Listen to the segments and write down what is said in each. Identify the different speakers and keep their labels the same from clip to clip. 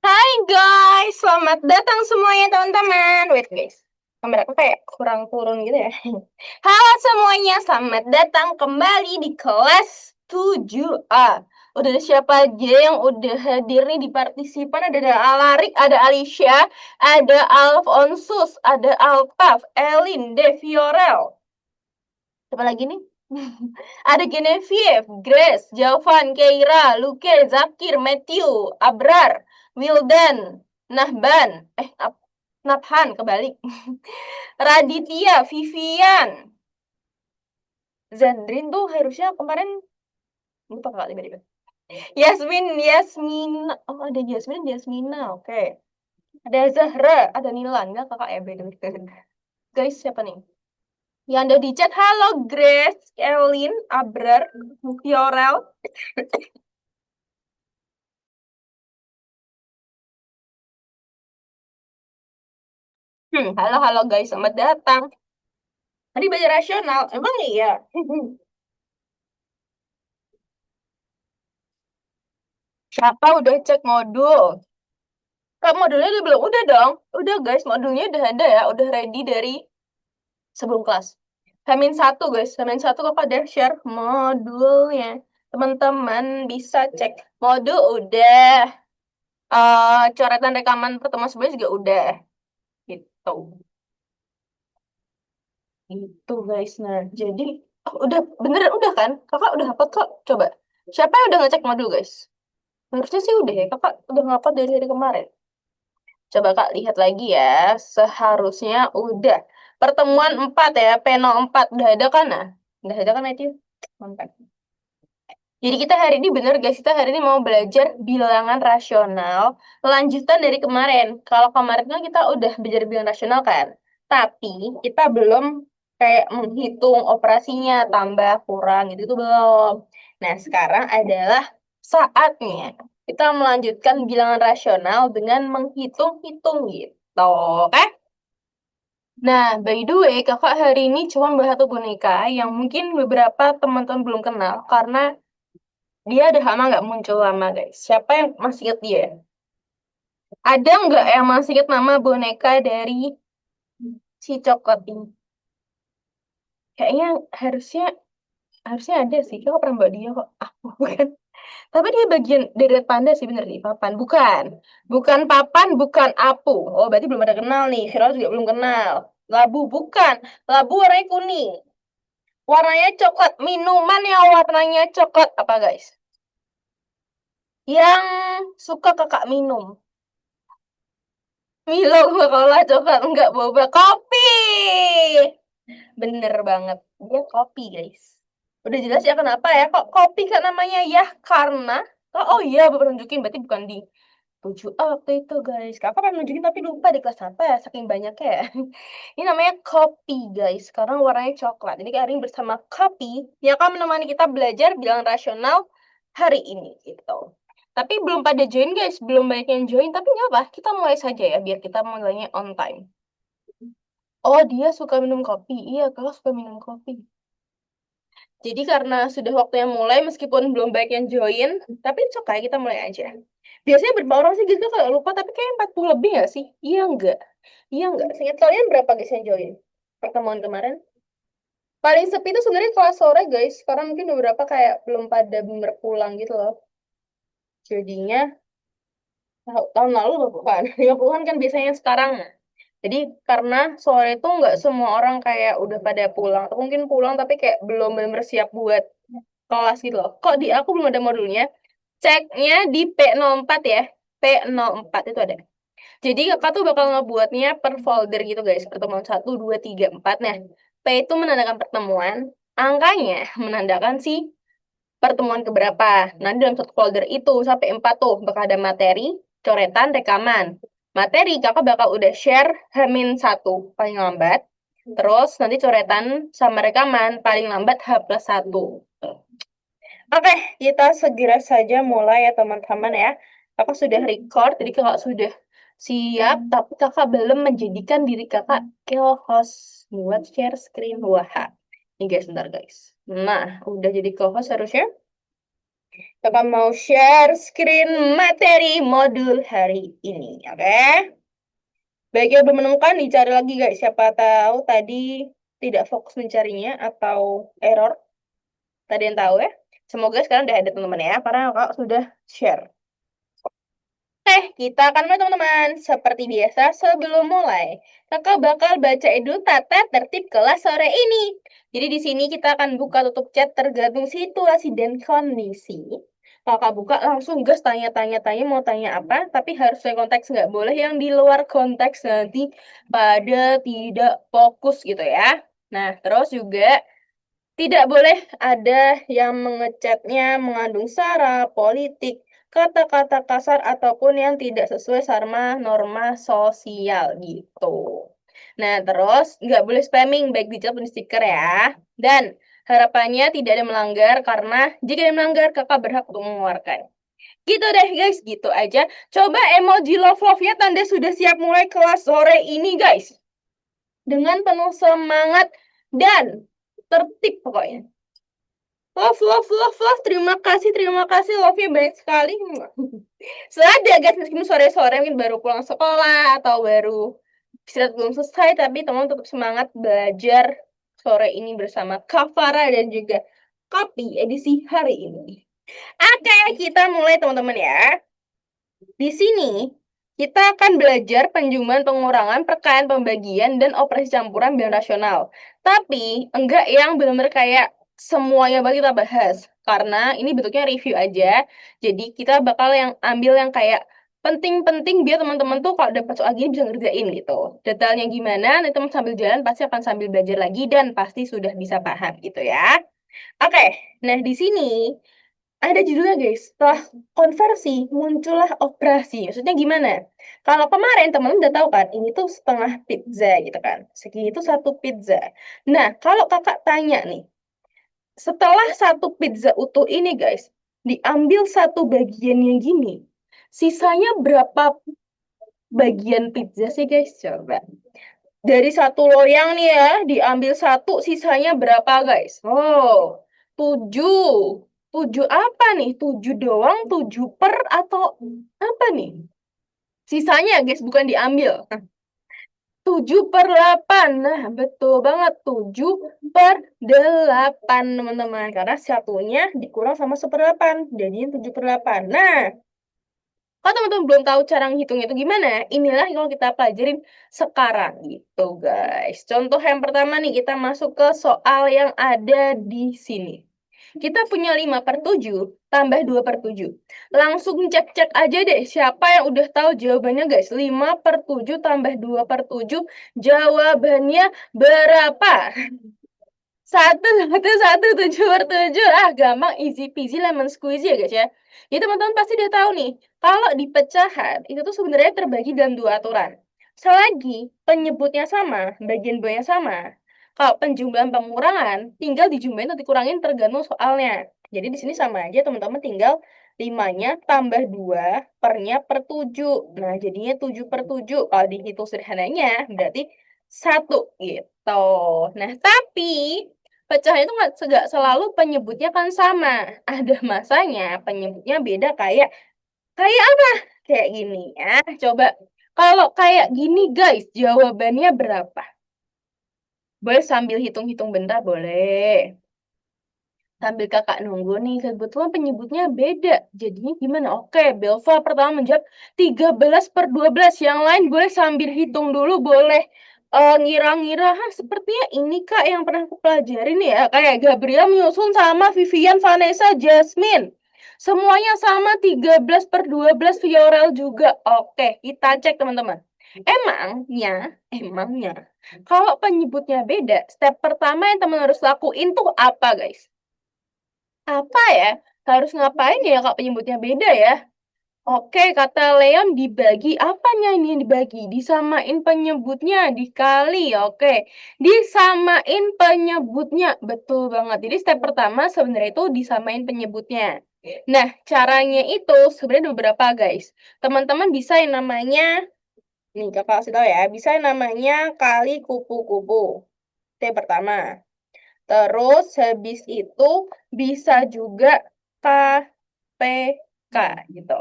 Speaker 1: Hai guys, selamat datang semuanya teman-teman. Wait guys, kamera aku kayak kurang turun gitu ya. Halo semuanya, selamat datang kembali di kelas 7A. Udah ada siapa aja yang udah hadir nih di partisipan? Ada Alarik, ada Alicia, ada Alfonsus, ada Altaf, Elin, Deviorel. Siapa lagi nih? Ada Genevieve, Grace, Jovan, Keira, Luke, Zakir, Matthew, Abrar, Wildan, Nahban, Nabhan kebalik. Raditya, Vivian, Zandrin tuh harusnya kemarin lupa kakak tiba-tiba. Yasmin, Yasmina, oh ada Yasmin, Yasmina, oke. Ada Zahra, ada Nilan, enggak kakak ya beda. Guys, siapa nih? Yang ada di chat, halo Grace, Elin, Abrar, Fiorel. Halo, halo guys, selamat datang. Tadi baca rasional, emang iya? Siapa udah cek modul? Kak, modulnya udah belum? Udah dong. Udah guys, modulnya udah ada ya. Udah ready dari sebelum kelas. Hamin satu guys, Hamin satu kakak udah share modulnya. Teman-teman bisa cek. Modul udah. Coretan rekaman pertemuan sebelumnya juga udah. Gitu. Gitu guys. Nah, jadi udah beneran udah kan? Kakak udah hafal kok. Coba. Siapa yang udah ngecek modul guys? Harusnya sih udah ya, kakak udah ngupload dari hari kemarin. Coba kak lihat lagi ya, seharusnya udah. Pertemuan 4 ya, P04 udah ada kan? Nah, udah ada kan Matthew? Mantap. Jadi kita hari ini bener guys, kita hari ini mau belajar bilangan rasional, lanjutan dari kemarin. Kalau kemarin kan kita udah belajar bilangan rasional kan, tapi kita belum kayak menghitung operasinya, tambah, kurang, gitu itu belum. Nah, sekarang adalah saatnya kita melanjutkan bilangan rasional dengan menghitung-hitung gitu. Oke? Nah, by the way, kakak hari ini cuma bahas satu boneka yang mungkin beberapa teman-teman belum kenal karena dia udah lama nggak muncul lama, guys. Siapa yang masih ingat dia? Ada nggak yang masih ingat nama boneka dari si coklat ini? Kayaknya harusnya harusnya ada sih. Kau pernah bawa dia kok. Aku bukan. Tapi dia bagian dari panda sih bener nih. Papan. Bukan. Bukan papan, bukan apu. Oh, berarti belum ada kenal nih. Viro juga belum kenal. Labu, bukan. Labu warnanya kuning. Warnanya coklat. Minuman yang warnanya coklat. Apa, guys? Yang suka kakak minum. Milo Coca-Cola coklat enggak boba kopi. Bener banget. Dia kopi, guys. Udah jelas ya kenapa ya? Kok kopi kan namanya ya karena oh iya, Bapak nunjukin berarti bukan di 7A waktu itu, guys. Kakak pengen nunjukin tapi lupa di kelas apa ya, saking banyaknya ya. Ini namanya kopi, guys. Sekarang warnanya coklat. Jadi hari ini bersama kopi yang akan menemani kita belajar bilangan rasional hari ini gitu. Tapi belum pada join, guys. Belum banyak yang join. Tapi nggak apa, kita mulai saja ya biar kita mulainya on time. Oh, dia suka minum kopi. Iya, kalau suka minum kopi. Jadi karena sudah waktunya mulai, meskipun belum banyak yang join, tapi it's okay, kita mulai aja. Biasanya berapa orang sih gitu kalau lupa, tapi kayak 40 lebih nggak sih? Iya nggak? Iya nggak? Seingat kalian berapa guys yang join? Pertemuan kemarin? Paling sepi itu sebenarnya kelas sore guys, karena mungkin beberapa kayak belum pada bener pulang gitu loh. Jadinya tahun lalu bukan, 50-an kan biasanya sekarang. Jadi karena sore itu nggak semua orang kayak udah pada pulang, atau mungkin pulang tapi kayak belum benar siap buat kelas gitu loh. Kok di aku belum ada modulnya? Ceknya di P04 ya. P04 itu ada. Jadi kakak tuh bakal ngebuatnya per folder gitu guys. Pertemuan 1, 2, 3, 4. Nah, P itu menandakan pertemuan. Angkanya menandakan si pertemuan keberapa. Nanti dalam satu folder itu sampai 4 tuh bakal ada materi, coretan, rekaman. Materi kakak bakal udah share H-1 paling lambat. Terus nanti coretan sama rekaman paling lambat H+1. Oke, kita segera saja mulai ya teman-teman ya. Kakak sudah record, jadi kakak sudah siap, tapi kakak belum menjadikan diri kakak co-host buat share screen. Wah, ini guys, bentar guys. Nah, udah jadi co-host harusnya. Kakak mau share screen materi modul hari ini, oke? Bagi yang belum menemukan, dicari lagi guys. Siapa tahu tadi tidak fokus mencarinya atau error. Tadi yang tahu ya. Semoga sekarang udah ada teman-teman ya, karena kakak sudah share. Kita akan mulai teman-teman. Seperti biasa, sebelum mulai, kakak bakal bacain dulu tata tertib kelas sore ini. Jadi di sini kita akan buka tutup chat tergantung situasi dan kondisi. Kakak buka langsung gas tanya-tanya mau tanya apa, tapi harus sesuai konteks, nggak boleh yang di luar konteks nanti pada tidak fokus gitu ya. Nah, terus juga tidak boleh ada yang mengecatnya mengandung sara, politik, kata-kata kasar, ataupun yang tidak sesuai sama norma sosial gitu. Nah, terus nggak boleh spamming baik di chat maupun di stiker ya. Dan harapannya tidak ada melanggar karena jika ada melanggar kakak berhak untuk mengeluarkan. Gitu deh guys, gitu aja. Coba emoji love-love-nya tanda sudah siap mulai kelas sore ini guys. Dengan penuh semangat dan tertib pokoknya. Love, love, love, love. Terima kasih, terima kasih. Love-nya banyak sekali. Seada guys, meskipun sore-sore mungkin baru pulang sekolah atau baru istirahat belum selesai, tapi teman tetap semangat belajar sore ini bersama Kak Farah dan juga Kopi edisi hari ini. Oke, kita mulai teman-teman ya. Di sini kita akan belajar penjumlahan, pengurangan, perkalian, pembagian, dan operasi campuran bilangan rasional. Tapi enggak yang benar-benar kayak semuanya bakal kita bahas. Karena ini bentuknya review aja. Jadi kita bakal yang ambil yang kayak penting-penting biar teman-teman tuh kalau dapat soal gini bisa ngerjain gitu. Detailnya gimana, nanti teman sambil jalan pasti akan sambil belajar lagi dan pasti sudah bisa paham gitu ya. Oke, nah di sini ada judulnya guys, setelah konversi muncullah operasi. Maksudnya gimana? Kalau kemarin teman-teman udah tahu kan, ini tuh setengah pizza gitu kan. Segini itu satu pizza. Nah, kalau kakak tanya nih, setelah satu pizza utuh ini guys, diambil satu bagian yang gini, sisanya berapa bagian pizza sih guys? Coba. Dari satu loyang nih ya, diambil satu, sisanya berapa guys? Oh, 7. 7 apa nih? 7 doang, 7 per atau apa nih? Sisanya guys, bukan diambil. 7 per 8. Nah, betul banget. 7 per 8, teman-teman. Karena satunya dikurang sama 1/8. Jadinya 7 per 8. Nah, kalau teman-teman belum tahu cara ngitung itu gimana, inilah yang kita pelajarin sekarang gitu guys. Contoh yang pertama nih, kita masuk ke soal yang ada di sini. Kita punya 5/7 tambah 2/7. Langsung cek-cek aja deh siapa yang udah tahu jawabannya guys. 5/7 tambah 2/7 jawabannya berapa? 1, 1, 1, 7/7. Gampang, easy peasy lemon squeezy ya guys ya. Jadi teman-teman pasti udah tahu nih, kalau di pecahan itu tuh sebenarnya terbagi dalam dua aturan. Selagi penyebutnya sama, bagian bawahnya sama. Kalau penjumlahan pengurangan, tinggal dijumlahin atau dikurangin tergantung soalnya. Jadi di sini sama aja teman-teman, tinggal 5-nya tambah 2 pernya per 7. Nah, jadinya 7/7. Kalau dihitung sederhananya, berarti 1 gitu. Nah, tapi pecahan itu nggak selalu penyebutnya kan sama. Ada masanya penyebutnya beda, kayak kayak apa? Kayak gini ya. Coba kalau kayak gini guys, jawabannya berapa? Boleh sambil hitung-hitung bentar, boleh. Sambil kakak nunggu nih, kebetulan penyebutnya beda. Jadinya gimana? Oke, Belva pertama menjawab 13/12. Yang lain boleh sambil hitung dulu, boleh ngira-ngira. Sepertinya ini kak yang pernah aku pelajarin ya. Kayak Gabriel menyusun sama Vivian, Vanessa, Jasmine. Semuanya sama 13/12, Viorel juga. Oke, kita cek teman-teman. Emangnya, kalau penyebutnya beda, step pertama yang teman harus lakuin tuh apa guys? Apa ya? Harus ngapain ya kalau penyebutnya beda ya? Oke, kata Leon dibagi. Apanya ini yang dibagi? Disamain penyebutnya, dikali. Oke, disamain penyebutnya. Betul banget. Jadi step pertama sebenarnya itu disamain penyebutnya. Nah, caranya itu sebenarnya ada beberapa guys. Teman-teman bisa yang namanya, nih kakak kasih tahu ya, bisa yang namanya kali kupu-kupu. Itu yang pertama. Terus habis itu bisa juga KPK gitu.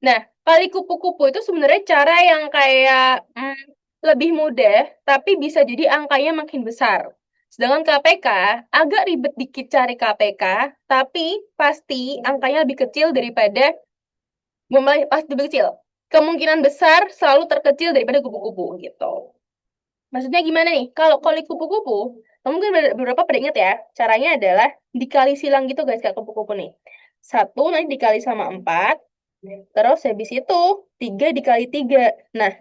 Speaker 1: Nah, kali kupu-kupu itu sebenarnya cara yang kayak lebih mudah, tapi bisa jadi angkanya makin besar. Sedangkan KPK agak ribet dikit cari KPK, tapi pasti angkanya lebih kecil daripada pasti lebih kecil. Kemungkinan besar selalu terkecil daripada kupu-kupu gitu. Maksudnya gimana nih? Kalau kali kupu-kupu, mungkin beberapa pada ingat ya, caranya adalah dikali silang gitu guys, kayak kupu-kupu nih. 1 nanti dikali sama 4, terus habis itu 3 dikali 3. Nah,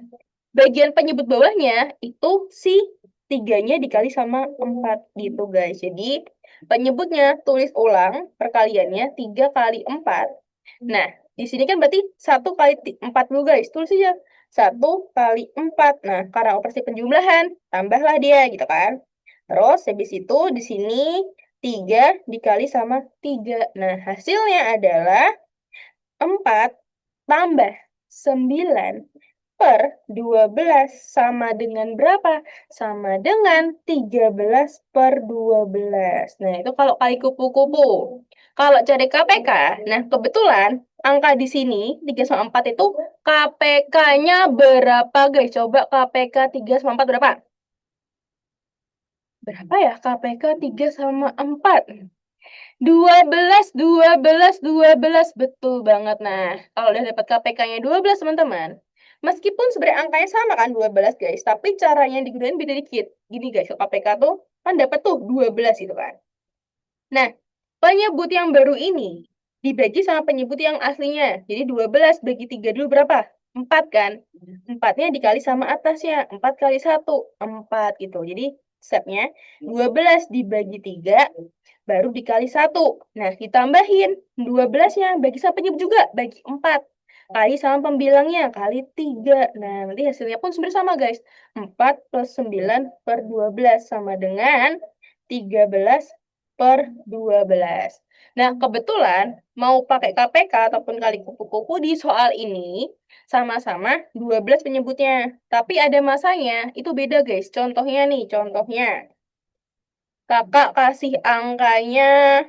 Speaker 1: bagian penyebut bawahnya itu si 3-nya dikali sama 4 gitu guys. Jadi, penyebutnya tulis ulang perkaliannya 3 kali 4. Nah, di sini kan berarti 1 kali 4 dulu guys. Tulis aja. 1 kali 4. Nah, karena operasi penjumlahan, tambahlah dia gitu kan. Terus habis itu di sini 3 dikali sama 3. Nah, hasilnya adalah 4 tambah 9 per 12 sama dengan berapa? Sama dengan 13 per 12. Nah, itu kalau kali kupu-kupu. Kalau cari KPK, nah kebetulan angka di sini 3 sama 4 itu KPK-nya berapa guys? Coba KPK 3 sama 4 berapa? Berapa ya KPK 3 sama 4? 12, betul banget. Nah, kalau udah dapat KPK-nya 12, teman-teman. Meskipun sebenarnya angkanya sama kan 12, guys. Tapi caranya yang digunakan beda dikit. Gini, guys. KPK tuh kan dapat tuh 12 gitu kan. Nah, penyebut yang baru ini dibagi sama penyebut yang aslinya. Jadi 12 bagi 3 dulu berapa? 4 kan? 4-nya dikali sama atasnya. 4 kali 1, 4 gitu. Jadi stepnya 12 dibagi 3 baru dikali 1. Nah, ditambahin 12-nya bagi sama penyebut juga, bagi 4. Kali sama pembilangnya, kali 3. Nah, nanti hasilnya pun sebenarnya sama, guys. 4 plus 9 per 12 sama dengan 13 per 12. Nah, kebetulan mau pakai KPK ataupun kali kupu-kupu di soal ini sama-sama 12 penyebutnya. Tapi ada masanya, itu beda guys. Contohnya nih, contohnya. Kakak kasih angkanya,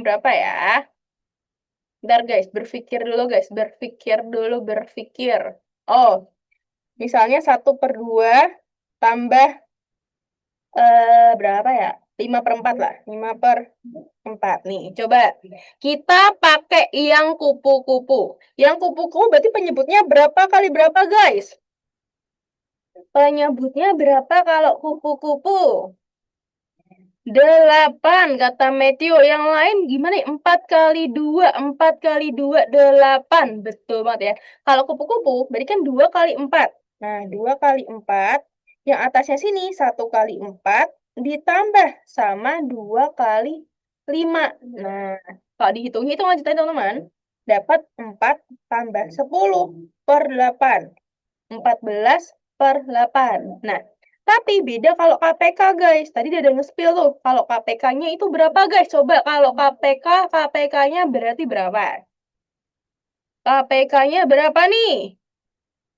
Speaker 1: berapa ya? Bentar guys, berpikir dulu guys. Berpikir dulu, berpikir. Oh, misalnya 1/2 tambah berapa ya? 5/4 lah. 5/4 nih. Coba kita pakai yang kupu-kupu. Yang kupu-kupu berarti penyebutnya berapa kali berapa, guys? Penyebutnya berapa kalau kupu-kupu? 8, kata Matthew. Yang lain gimana ya? 4 kali 2. 4 kali 2, 8. Betul banget ya. Kalau kupu-kupu berarti kan 2 kali 4. Nah, 2 kali 4. Yang atasnya sini 1 kali 4 ditambah sama 2 kali 5. Nah, kalau dihitung-hitung aja tadi teman-teman, dapat 4 tambah 10 per 8. 14 per 8. Nah, tapi beda kalau KPK, guys. Tadi dia udah nge-spill tuh. Kalau KPK-nya itu berapa, guys? Coba kalau KPK, KPK-nya berarti berapa? KPK-nya berapa nih?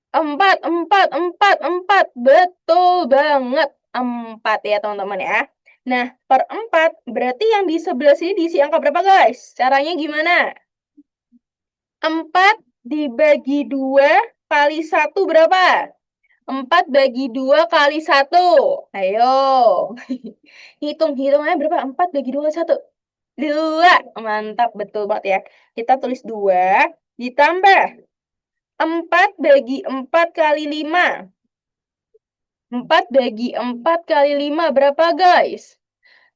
Speaker 1: 4, 4, 4, 4. Betul banget. 4 ya, teman-teman ya. Nah, per 4 berarti yang di sebelah sini diisi angka berapa, guys? Caranya gimana? 4 dibagi 2 kali 1 berapa? 4 bagi 2 kali 1. Ayo. Hitung-hitungannya berapa? 4 bagi 2 kali 1. 2. Mantap, betul banget ya. Kita tulis 2 ditambah 4 bagi 4 kali 5. 4 bagi 4 kali 5 berapa, guys?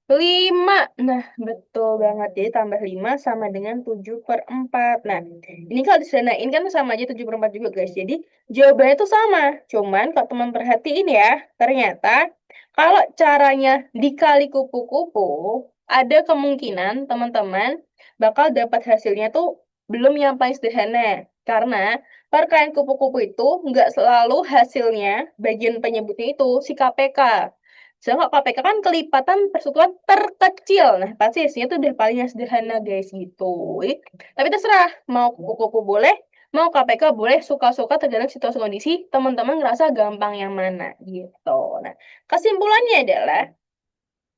Speaker 1: 5. Nah, betul banget. Jadi tambah 5 sama dengan 7/4. Nah, ini kalau disederhanain kan sama aja 7/4 juga, guys. Jadi, jawabannya itu sama. Cuman, kalau teman perhatiin ya, ternyata kalau caranya dikali kupu-kupu, ada kemungkinan teman-teman bakal dapat hasilnya tuh belum yang paling sederhana. Karena perkalian kupu-kupu itu nggak selalu hasilnya bagian penyebutnya itu si KPK. Sedangkan KPK kan kelipatan persatuan terkecil. Nah, pasti hasilnya tuh udah paling yang sederhana, guys, gitu. Tapi terserah, mau kupu-kupu boleh, mau KPK boleh, suka-suka tergantung situasi kondisi, teman-teman ngerasa gampang yang mana, gitu. Nah, kesimpulannya adalah,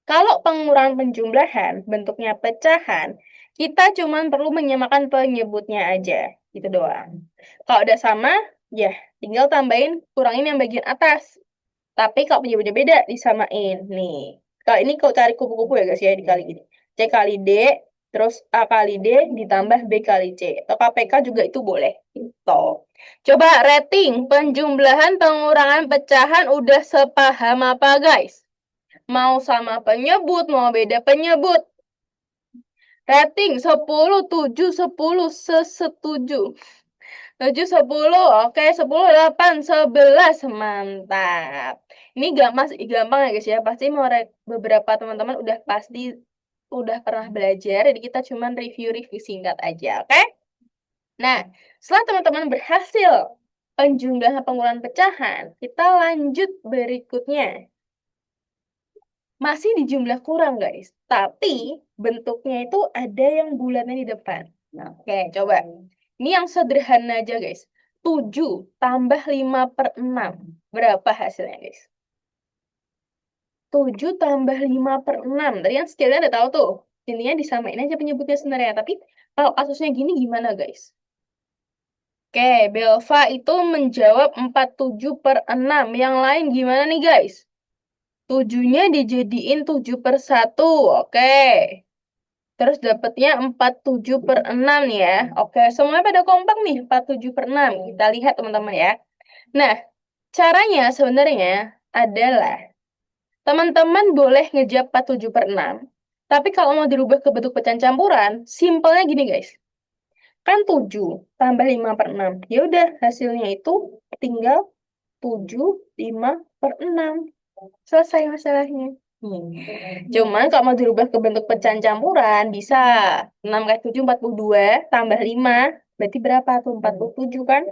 Speaker 1: kalau pengurangan penjumlahan bentuknya pecahan, Kita cuman perlu menyamakan penyebutnya aja, gitu doang. Kalau udah sama, ya tinggal tambahin kurangin yang bagian atas. Tapi kalau penyebutnya beda, disamain. Nih, kalau ini kalau cari kupu-kupu ya guys ya, dikali gini. C kali D, terus A kali D, ditambah B kali C. Atau KPK juga itu boleh. Gitu. Coba rating, penjumlahan, pengurangan, pecahan, udah sepaham apa guys? Mau sama penyebut, mau beda penyebut. Rating 10, 7, 10, setuju. 7, 10, oke, 10, 8, 11, mantap. Ini gampang ya guys ya, pasti mau beberapa teman-teman udah pernah belajar, jadi kita cuman review-review singkat aja, oke? Nah, setelah teman-teman berhasil penjumlahan pengurangan pecahan, kita lanjut berikutnya. Masih di jumlah kurang guys, tapi bentuknya itu ada yang bulatnya di depan. Nah, oke, coba. Ini yang sederhana aja guys. 7 tambah 5/6. Berapa hasilnya guys? 7 tambah 5/6. Tadi yang skillnya udah tahu tuh. Intinya disamain aja penyebutnya sebenarnya. Tapi kalau kasusnya gini gimana guys? Oke, Belva itu menjawab 47/6. Yang lain gimana nih guys? 7-nya dijadiin 7/1. Oke. Terus dapatnya 47/6 nih ya. Oke, semuanya pada kompak nih, 47/6. Kita lihat teman-teman ya. Nah, caranya sebenarnya adalah teman-teman boleh ngejawab 47/6. Tapi kalau mau dirubah ke bentuk pecahan campuran, simpelnya gini guys. Kan 7 tambah 5/6. Ya udah, hasilnya itu tinggal 7, 5/6. Selesai masalahnya. Cuman kalau mau dirubah ke bentuk pecahan campuran, bisa 6 kali 7, 42, tambah 5. Berarti berapa tuh? 47 kan?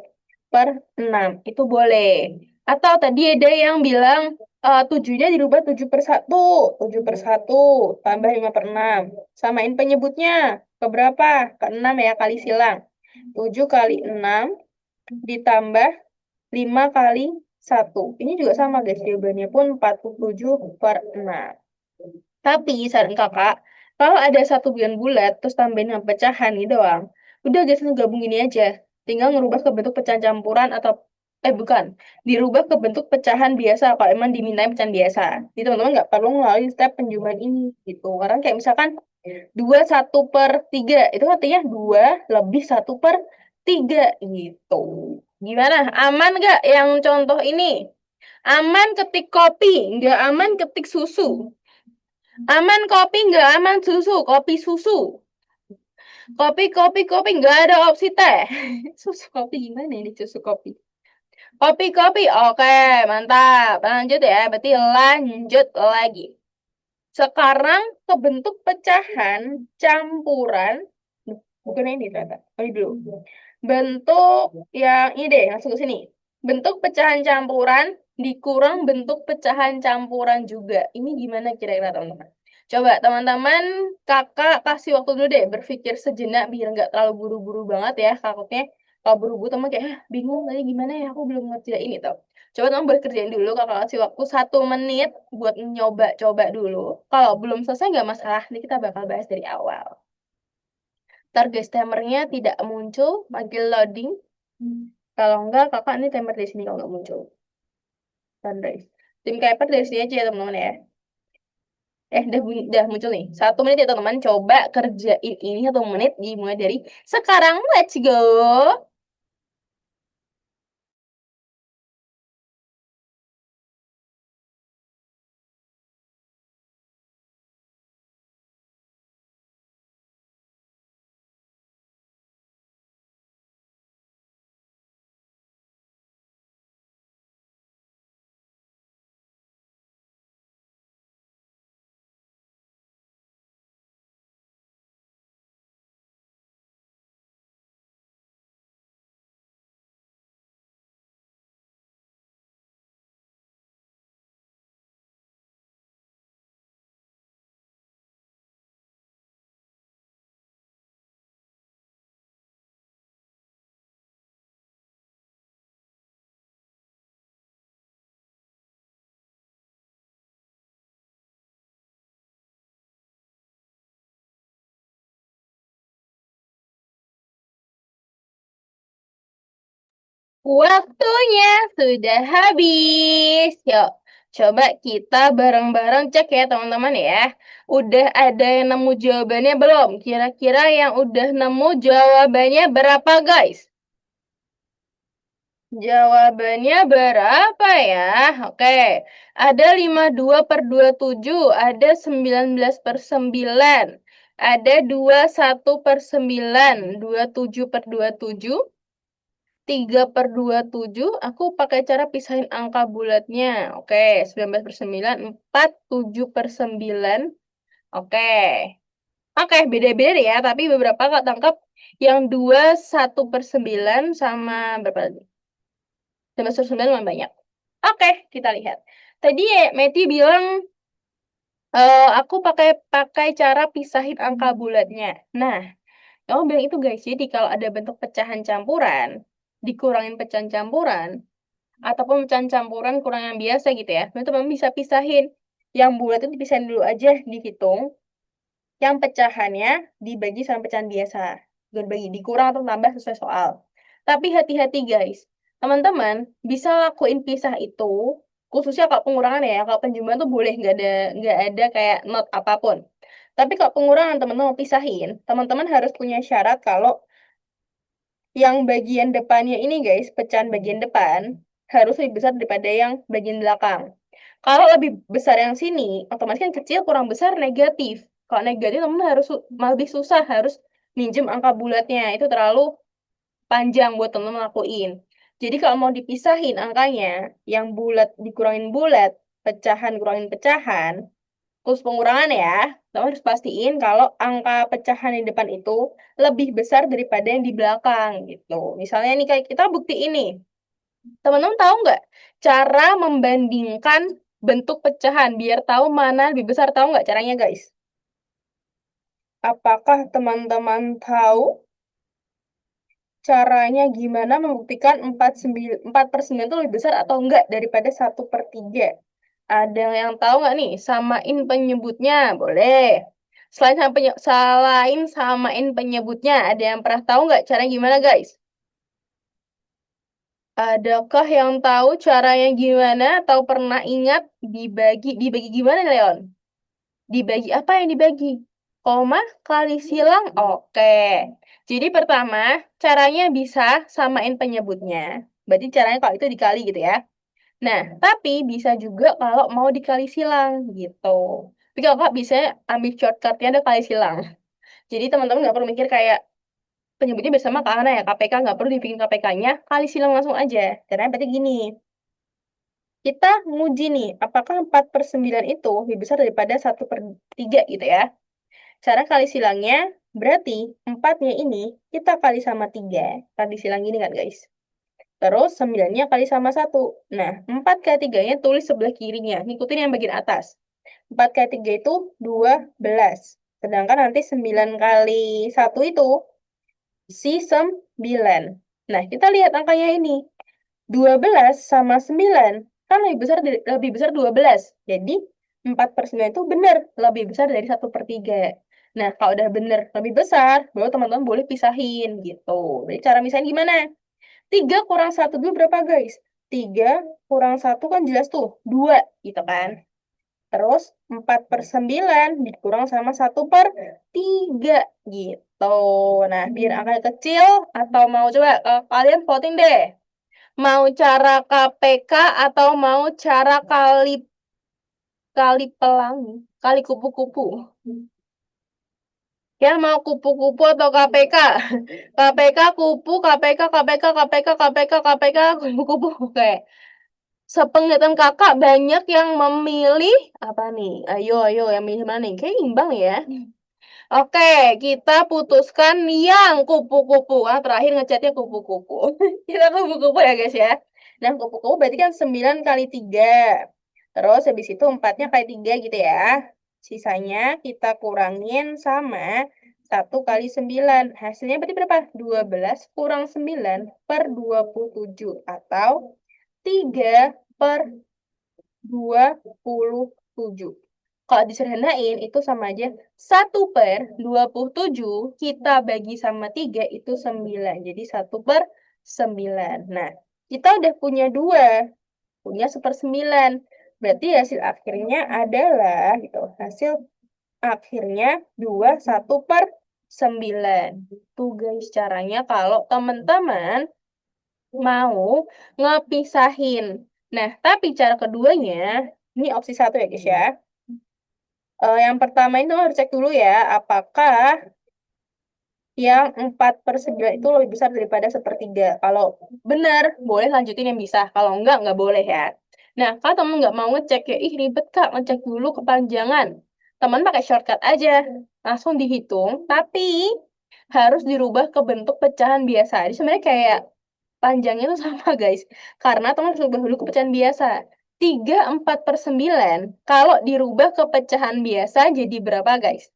Speaker 1: Per 6. Itu boleh. Atau tadi ada yang bilang 7-nya dirubah 7/1. 7/1 tambah 5/6. Samain penyebutnya. Ke berapa? Ke 6 ya, kali silang. 7 kali 6 ditambah 5 kali 1. Ini juga sama guys, jawabannya pun 47/6. Tapi saran kakak, kalau ada satu bulan bulat, terus tambahin sama pecahan ini doang, udah guys, gabung ini aja. Tinggal ngerubah ke bentuk pecahan campuran atau, bukan, dirubah ke bentuk pecahan biasa, kalau emang dimintain pecahan biasa. Jadi teman-teman nggak perlu ngelalui step penjumlahan ini, gitu. Karena kayak misalkan 2 1/3, itu artinya 2 lebih 1/3, gitu. Gimana? Aman nggak yang contoh ini? Aman ketik kopi, nggak aman ketik susu. Aman kopi, nggak aman susu. Kopi susu. Kopi, kopi, kopi, nggak ada opsi teh. Susu kopi gimana ini susu kopi? Kopi, kopi, oke, mantap. Lanjut ya, berarti lanjut lagi. Sekarang ke bentuk pecahan campuran. Bukan ini ternyata. Oh, ini dulu. Bentuk yang ini deh, langsung ke sini. Bentuk pecahan campuran dikurang bentuk pecahan campuran juga. Ini gimana kira-kira teman-teman? Coba teman-teman, kakak kasih waktu dulu deh berpikir sejenak biar nggak terlalu buru-buru banget ya. Takutnya kalau buru-buru teman kayak, bingung tadi gimana ya, aku belum ngerjain ini tau. Coba teman buat kerjain dulu, kakak kasih waktu 1 menit buat nyoba-coba dulu. Kalau belum selesai nggak masalah, ini kita bakal bahas dari awal. Target timernya tidak muncul, panggil loading. Kalau enggak, kakak ini timer di sini kalau nggak muncul. Sunrise. Tim Kuiper dari sini aja ya teman-teman ya. Udah muncul nih. 1 menit ya teman-teman. Coba kerjain ini 1 menit. Dimulai dari sekarang. Let's go. Waktunya sudah habis. Yuk, coba kita bareng-bareng cek ya teman-teman ya. Udah ada yang nemu jawabannya belum? Kira-kira yang udah nemu jawabannya berapa guys? Jawabannya berapa ya? Oke, ada 52/27, ada 19/9, ada 21/9, 27/27, 3/27. Aku pakai cara pisahin angka bulatnya. Oke, 19/9, 4, 7/9. Oke. Oke, beda-beda ya, tapi beberapa kak tangkap yang 21/9 sama berapa lagi? 19/9 lumayan banyak. Oke, kita lihat. Tadi Meti bilang aku pakai pakai cara pisahin angka bulatnya. Nah, kamu bilang itu guys, jadi kalau ada bentuk pecahan campuran, dikurangin pecahan campuran, ataupun pecahan campuran kurang yang biasa gitu ya, itu teman bisa pisahin. Yang bulat itu dipisahin dulu aja, dihitung. Yang pecahannya dibagi sama pecahan biasa. Dibagi, dikurang atau tambah sesuai soal. Tapi hati-hati guys, teman-teman bisa lakuin pisah itu, khususnya kalau pengurangan ya, kalau penjumlahan tuh boleh nggak ada kayak not apapun. Tapi kalau pengurangan teman-teman mau pisahin, teman-teman harus punya syarat kalau yang bagian depannya ini guys, pecahan bagian depan harus lebih besar daripada yang bagian belakang. Kalau lebih besar yang sini, otomatis kan kecil kurang besar negatif. Kalau negatif teman harus lebih susah, harus minjem angka bulatnya. Itu terlalu panjang buat teman-teman lakuin. Jadi kalau mau dipisahin angkanya, yang bulat dikurangin bulat, pecahan kurangin pecahan, terus pengurangan ya, kamu harus pastiin kalau angka pecahan di depan itu lebih besar daripada yang di belakang gitu. Misalnya nih kayak kita bukti ini. Teman-teman tahu nggak cara membandingkan bentuk pecahan biar tahu mana lebih besar? Tahu nggak caranya guys? Apakah teman-teman tahu caranya gimana membuktikan 4/9 itu lebih besar atau enggak daripada 1/3? Ada yang tahu nggak nih? Samain penyebutnya, boleh. Selain samain penyebutnya, ada yang pernah tahu nggak caranya gimana, guys? Adakah yang tahu caranya gimana atau pernah ingat dibagi gimana, Leon? Dibagi apa yang dibagi? Koma kali silang? Oke. Jadi pertama, caranya bisa samain penyebutnya. Berarti caranya kalau itu dikali gitu ya. Nah, tapi bisa juga kalau mau dikali silang gitu. Tapi kalau Kak bisa ambil shortcutnya ada kali silang. Jadi teman-teman nggak perlu mikir kayak penyebutnya bersama ke mana ya KPK, nggak perlu dibikin KPK-nya, kali silang langsung aja. Caranya berarti gini, kita nguji nih, apakah 4/9 itu lebih besar daripada 1/3 gitu ya. Cara kali silangnya berarti 4-nya ini kita kali sama 3. Kali silang gini kan guys. Terus 9-nya kali sama 1. Nah, 4 kali 3-nya tulis sebelah kirinya. Ngikutin yang bagian atas. 4 kali 3 itu 12. Sedangkan nanti 9 kali 1 itu si 9. Nah, kita lihat angkanya ini. 12 sama 9 kan lebih besar 12. Jadi 4/9 itu benar lebih besar dari 1/3. Nah, kalau udah benar lebih besar, baru teman-teman boleh pisahin gitu. Jadi cara misahin gimana? 3 kurang 1 dulu berapa guys? 3 kurang 1 kan jelas tuh 2 gitu kan. Terus 4/9 dikurang sama 1/3 gitu. Nah, biar angkanya kecil atau mau coba kalian voting deh. Mau cara KPK atau mau cara kali kali pelangi, kali kupu-kupu? Ya mau kupu-kupu atau KPK? KPK kupu, KPK, KPK, KPK, KPK, KPK, kupu-kupu. Oke. Sepenglihatan kakak banyak yang memilih apa nih? Ayo, yang milih mana nih? Kayak imbang ya. Oke, kita putuskan yang kupu-kupu. Ah, terakhir ngechatnya kupu-kupu. Kita kupu-kupu ya guys ya. Nah, kupu-kupu berarti kan 9 kali 3. Terus habis itu 4-nya kali 3 gitu ya. Sisanya kita kurangin sama 1 kali 9. Hasilnya berarti berapa? 12 kurang 9/27. Atau 3/27. Kalau disederhanain itu sama aja 1/27 kita bagi sama 3 itu 9. Jadi 1/9. Nah, Kita udah punya 2, punya 1/9. Berarti hasil akhirnya adalah, gitu, hasil akhirnya 21/9. Itu guys caranya kalau teman-teman mau ngepisahin. Nah, tapi cara keduanya, ini opsi 1 ya guys ya. Yang pertama itu harus cek dulu ya, apakah yang 4/9 itu lebih besar daripada 1/3. Kalau benar, boleh lanjutin yang bisa. Kalau nggak boleh ya. Nah, kalau temen nggak mau ngecek ya, ih ribet kak, ngecek dulu kepanjangan. Temen pakai shortcut aja, langsung dihitung, tapi harus dirubah ke bentuk pecahan biasa. Jadi sebenarnya kayak panjangnya itu sama guys. Karena teman harus rubah dulu ke pecahan biasa. 3/4/9, kalau dirubah ke pecahan biasa jadi berapa guys?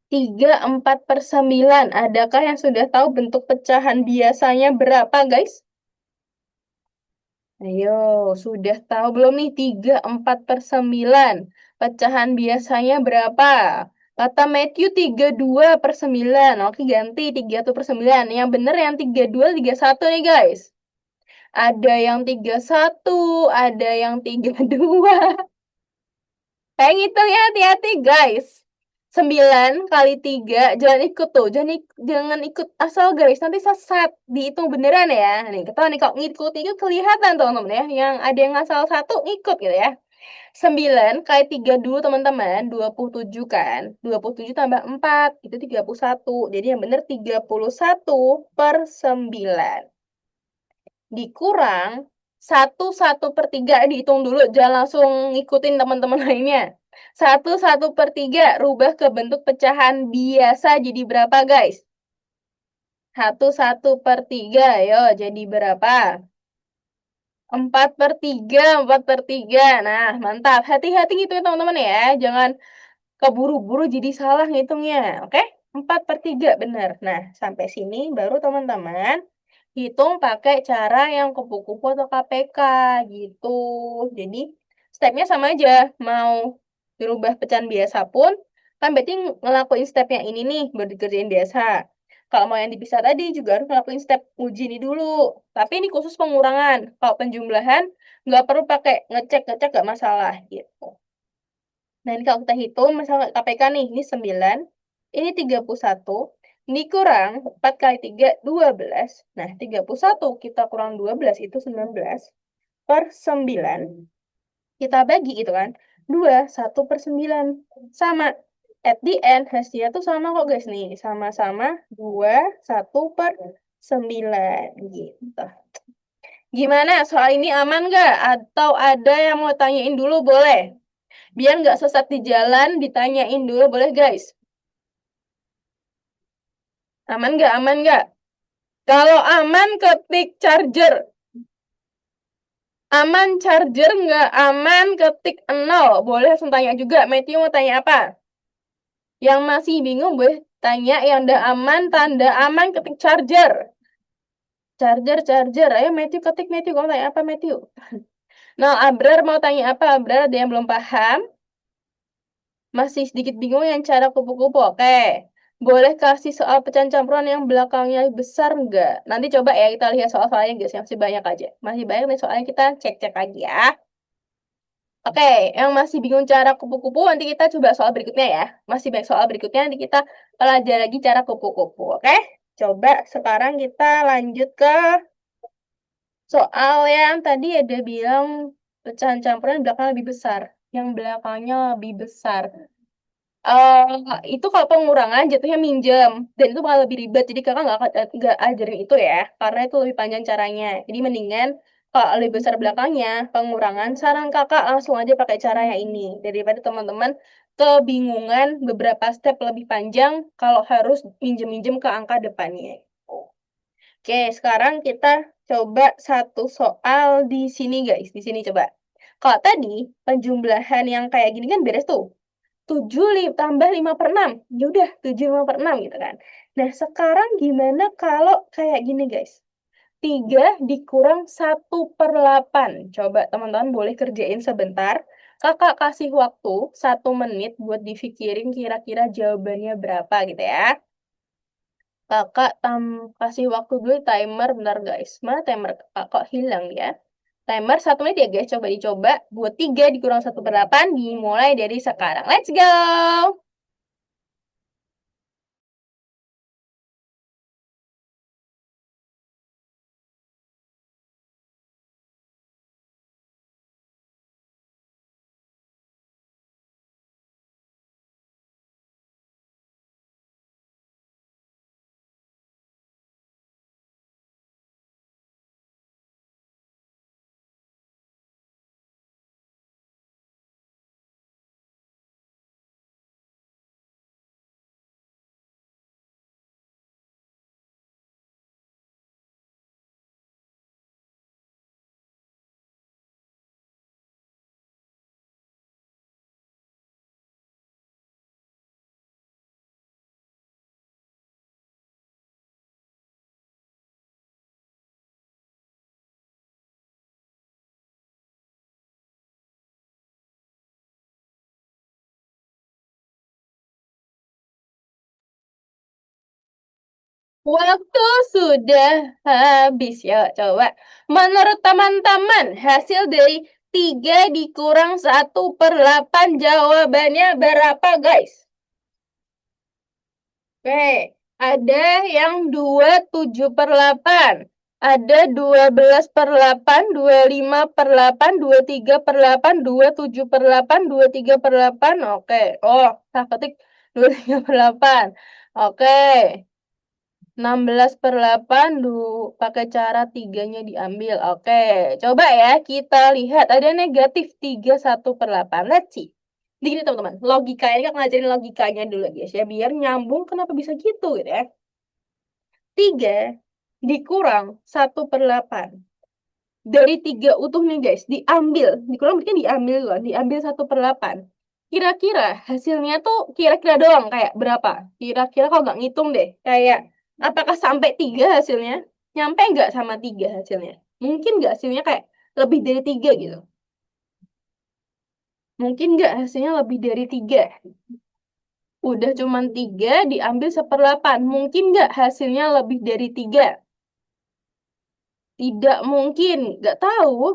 Speaker 1: 3/4/9. Adakah yang sudah tahu bentuk pecahan biasanya berapa, guys? Ayo, sudah tahu belum nih 3/4/9? Pecahan biasanya berapa? Kata Matthew 32/9. Oke, ganti 31/9. Yang benar yang 32, 31 nih, guys. Ada yang 31, ada yang 32. Kayak ngitungnya hati-hati, guys. 9 kali 3, jangan ikut tuh, jangan ikut asal guys, nanti sesat, dihitung beneran ya. Nih, kita nih kalau ngikut itu kelihatan teman-teman ya, yang ada yang ngasal 1 ngikut gitu ya. 9 kali 3 dulu teman-teman, 27 kan. 27 tambah 4, itu 31. Jadi yang bener 31/9. Dikurang 1/3, dihitung dulu, jangan langsung ngikutin teman-teman lainnya. 1/3 rubah ke bentuk pecahan biasa jadi berapa guys? 1/3, yo jadi berapa? 4/3, 4/3. Nah, mantap. Hati-hati gitu ya teman-teman ya. Jangan keburu-buru jadi salah ngitungnya. Oke? 4/3 benar. Nah, sampai sini baru teman-teman hitung pakai cara yang kupu-kupu atau KPK gitu. Jadi stepnya sama aja. Mau dirubah pecahan biasa pun, kan berarti ngelakuin step yang ini nih, baru dikerjain biasa. Kalau mau yang dipisah tadi juga harus ngelakuin step uji ini dulu. Tapi ini khusus pengurangan. Kalau penjumlahan, nggak perlu pakai ngecek-ngecek, nggak masalah gitu. Nah, ini kalau kita hitung, misalnya KPK nih, ini 9, ini 31, dikurang 4 kali 3, 12. Nah, 31 kita kurang 12 itu 19/9. Kita bagi itu kan, 2, 1/9. Sama. At the end, hasilnya tuh sama kok guys nih. Sama-sama 2, 1/9. Gitu. Gimana? Soal ini aman nggak? Atau ada yang mau tanyain dulu boleh? Biar nggak sesat di jalan, ditanyain dulu boleh guys? Aman nggak? Aman nggak? Kalau aman ketik charger. Aman charger nggak aman ketik 0. Boleh langsung tanya juga. Matthew mau tanya apa? Yang masih bingung boleh tanya. Yang udah aman, tanda aman ketik charger. Charger, charger. Ayo Matthew ketik Matthew. Kamu tanya apa Matthew? Nah, Abrar mau tanya apa? Abrar ada yang belum paham? Masih sedikit bingung yang cara kupu-kupu. Oke. Boleh kasih soal pecahan campuran yang belakangnya besar nggak? Nanti coba ya kita lihat soal-soalnya guys. Yang masih banyak aja. Masih banyak nih soalnya kita cek-cek lagi ya. Oke, yang masih bingung cara kupu-kupu nanti kita coba soal berikutnya ya. Masih banyak soal berikutnya nanti kita pelajari lagi cara kupu-kupu. Oke? Coba sekarang kita lanjut ke soal yang tadi ada bilang pecahan campuran belakang lebih besar. Yang belakangnya lebih besar. Itu kalau pengurangan jatuhnya minjem dan itu bakal lebih ribet jadi kakak nggak ajarin itu ya karena itu lebih panjang caranya jadi mendingan kalau lebih besar belakangnya pengurangan saran kakak langsung aja pakai cara yang ini daripada teman-teman kebingungan beberapa step lebih panjang kalau harus minjem-minjem ke angka depannya. Oke, sekarang kita coba satu soal di sini guys, di sini coba. Kalau tadi penjumlahan yang kayak gini kan beres tuh. 7 tambah 5/6. Ya udah, 7 5/6 gitu kan. Nah, sekarang gimana kalau kayak gini, guys? 3 dikurang 1/8. Coba teman-teman boleh kerjain sebentar. Kakak kasih waktu 1 menit buat dipikirin kira-kira jawabannya berapa gitu ya. Kakak kasih waktu dulu timer bentar guys. Mana timer kakak kok hilang ya? Timer 1 menit ya guys. Coba dicoba. Buat 3 dikurang 1/8 dimulai dari sekarang. Let's go! Waktu sudah habis. Ya, coba. Menurut teman-teman, hasil dari 3 dikurang 1/8 jawabannya berapa, guys? Oke, ada yang 27/8. Ada 12/8, 25/8, 23/8, 27/8, 23/8. Oke. Oh, saya ketik 23/8. Oke. 16/8 pakai cara tiganya diambil. Oke, coba ya kita lihat ada negatif 31/8. Let's see. Jadi gini teman-teman, logika ini kan ngajarin logikanya dulu guys ya, biar nyambung kenapa bisa gitu gitu ya. 3 dikurang 1/8. Dari 3 utuh nih guys, diambil. Dikurang berarti kan diambil loh, diambil 1/8. Kira-kira hasilnya tuh kira-kira doang kayak berapa? Kira-kira kalau nggak ngitung deh, kayak apakah sampai 3 hasilnya? Nyampe nggak sama 3 hasilnya? Mungkin nggak hasilnya kayak lebih dari 3 gitu? Mungkin nggak hasilnya lebih dari 3? Udah cuman 3 diambil 1/8. Mungkin nggak hasilnya lebih dari 3? Tidak mungkin. Nggak tahu.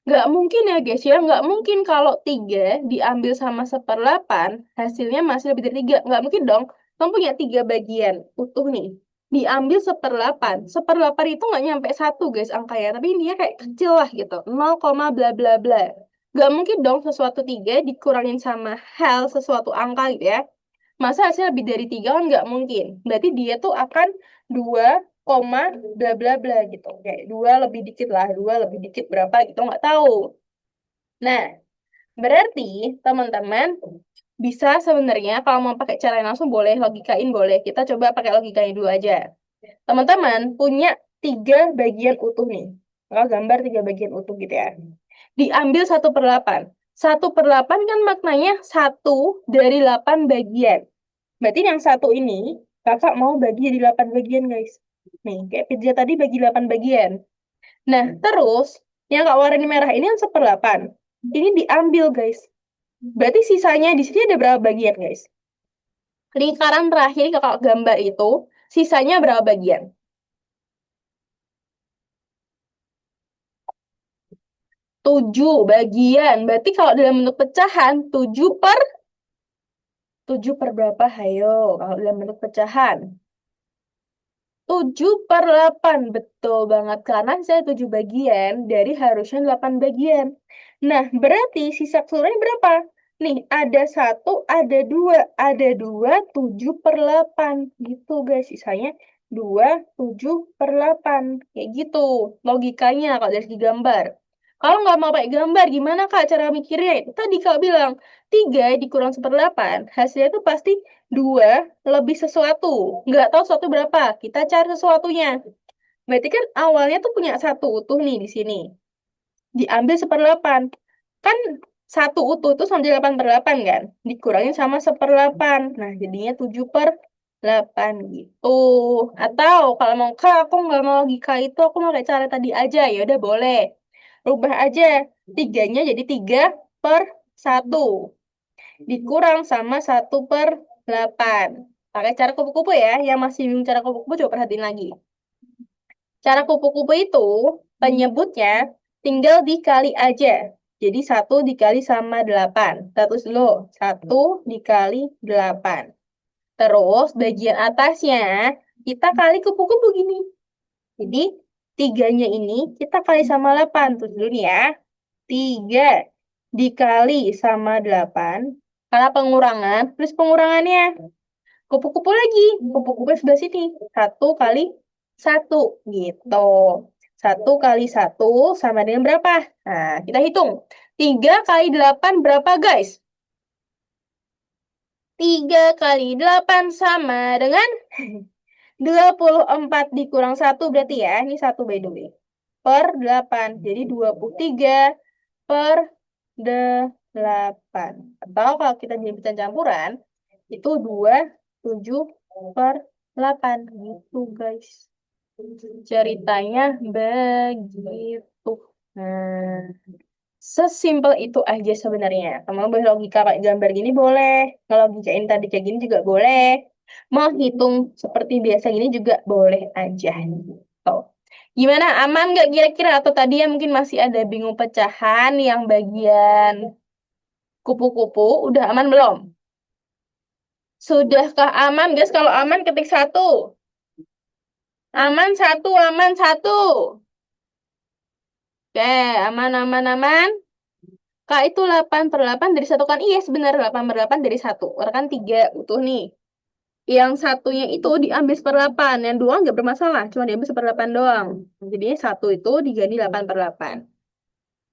Speaker 1: Nggak mungkin ya guys ya. Nggak mungkin kalau 3 diambil sama 1/8 hasilnya masih lebih dari 3. Nggak mungkin dong. Kamu punya 3 bagian utuh nih. Diambil 1/8. 1/8 itu nggak nyampe 1 guys angkanya. Tapi dia kayak kecil lah gitu. 0, bla bla bla. Nggak mungkin dong sesuatu 3 dikurangin sama hal sesuatu angka gitu ya. Masa hasilnya lebih dari 3 kan nggak mungkin. Berarti dia tuh akan 2, bla bla bla gitu. Kayak 2 lebih dikit lah, 2 lebih dikit berapa gitu nggak tahu. Nah, berarti teman-teman bisa sebenarnya kalau mau pakai cara yang langsung boleh, logikain boleh. Kita coba pakai logikanya dulu aja. Teman-teman punya 3 bagian utuh nih. Kalau gambar 3 bagian utuh gitu ya. Diambil 1/8. 1/8 kan maknanya 1 dari 8 bagian. Berarti yang satu ini, kakak mau bagi jadi 8 bagian, guys. Nih, kayak pizza tadi bagi 8 bagian. Nah, terus, yang kak warna merah ini yang 1/8. Ini diambil, guys. Berarti sisanya di sini ada berapa bagian, guys? Lingkaran terakhir yang kakak gambar itu, sisanya berapa bagian? 7 bagian. Berarti kalau dalam bentuk pecahan, 7 per berapa? Hayo, kalau dalam bentuk pecahan. 7/8, betul banget. Karena saya 7 bagian, dari harusnya 8 bagian. Nah, berarti sisa keseluruhannya berapa? Nih, ada 1, ada 2, 7/8. Gitu, guys. Sisanya 2, 7/8. Kayak gitu. Logikanya kalau dari segi gambar. Kalau nggak mau pakai gambar, gimana Kak cara mikirnya? Itu tadi Kak bilang, 3 dikurang 1/8, hasilnya itu pasti 2 lebih sesuatu. Nggak tahu sesuatu berapa. Kita cari sesuatunya. Berarti kan awalnya tuh punya 1 utuh nih di sini. Diambil 1/8. Kan 1 utuh itu sama 8/8 kan? Dikurangin sama 1/8. Nah, jadinya 7/8 gitu. Atau kalau mau Kak, aku nggak mau logika itu, aku mau kayak cara tadi aja. Ya udah boleh. Rubah aja. 3-nya jadi 3/1. Dikurang sama 1/8. Pakai cara kupu-kupu ya. Yang masih bingung cara kupu-kupu coba perhatiin lagi. Cara kupu-kupu itu penyebutnya tinggal dikali aja. Jadi 1 dikali sama 8. Terus dulu, 1 dikali 8. Terus bagian atasnya kita kali kupu-kupu gini. Jadi 3-nya ini kita kali sama 8. Terus dulu nih ya. 3 dikali sama 8. Karena pengurangan, plus pengurangannya. Kupu-kupu lagi. Kupu-kupu sebelah sini. 1 kali 1 gitu. 1 kali 1 sama dengan berapa? Nah, kita hitung. 3 kali 8 berapa guys? 3 kali 8 sama dengan 24 dikurang 1 berarti ya. Ini 1 by the way. Per 8. Jadi 23 per 8. Atau kalau kita jadikan campuran, itu 27 per 8. Gitu guys. Ceritanya begitu. Nah, sesimpel itu aja sebenarnya. Kamu boleh logika pakai gambar gini boleh. Ngelogikain tadi kayak gini juga boleh. Mau hitung seperti biasa gini juga boleh aja. Gitu. Gimana? Aman nggak kira-kira? Atau tadi ya mungkin masih ada bingung pecahan yang bagian kupu-kupu. Udah aman belum? Sudahkah aman guys? Kalau aman ketik 1. Aman 1, aman 1. Oke, aman, aman, aman. Kak, itu 8 per 8 dari 1 kan? Iya, sebenarnya 8 per 8 dari 1. Karena kan 3 utuh nih. Yang satunya itu diambil seper 8. Yang dua nggak bermasalah. Cuma diambil seper 8 doang. Jadinya 1 itu diganti 8 per 8.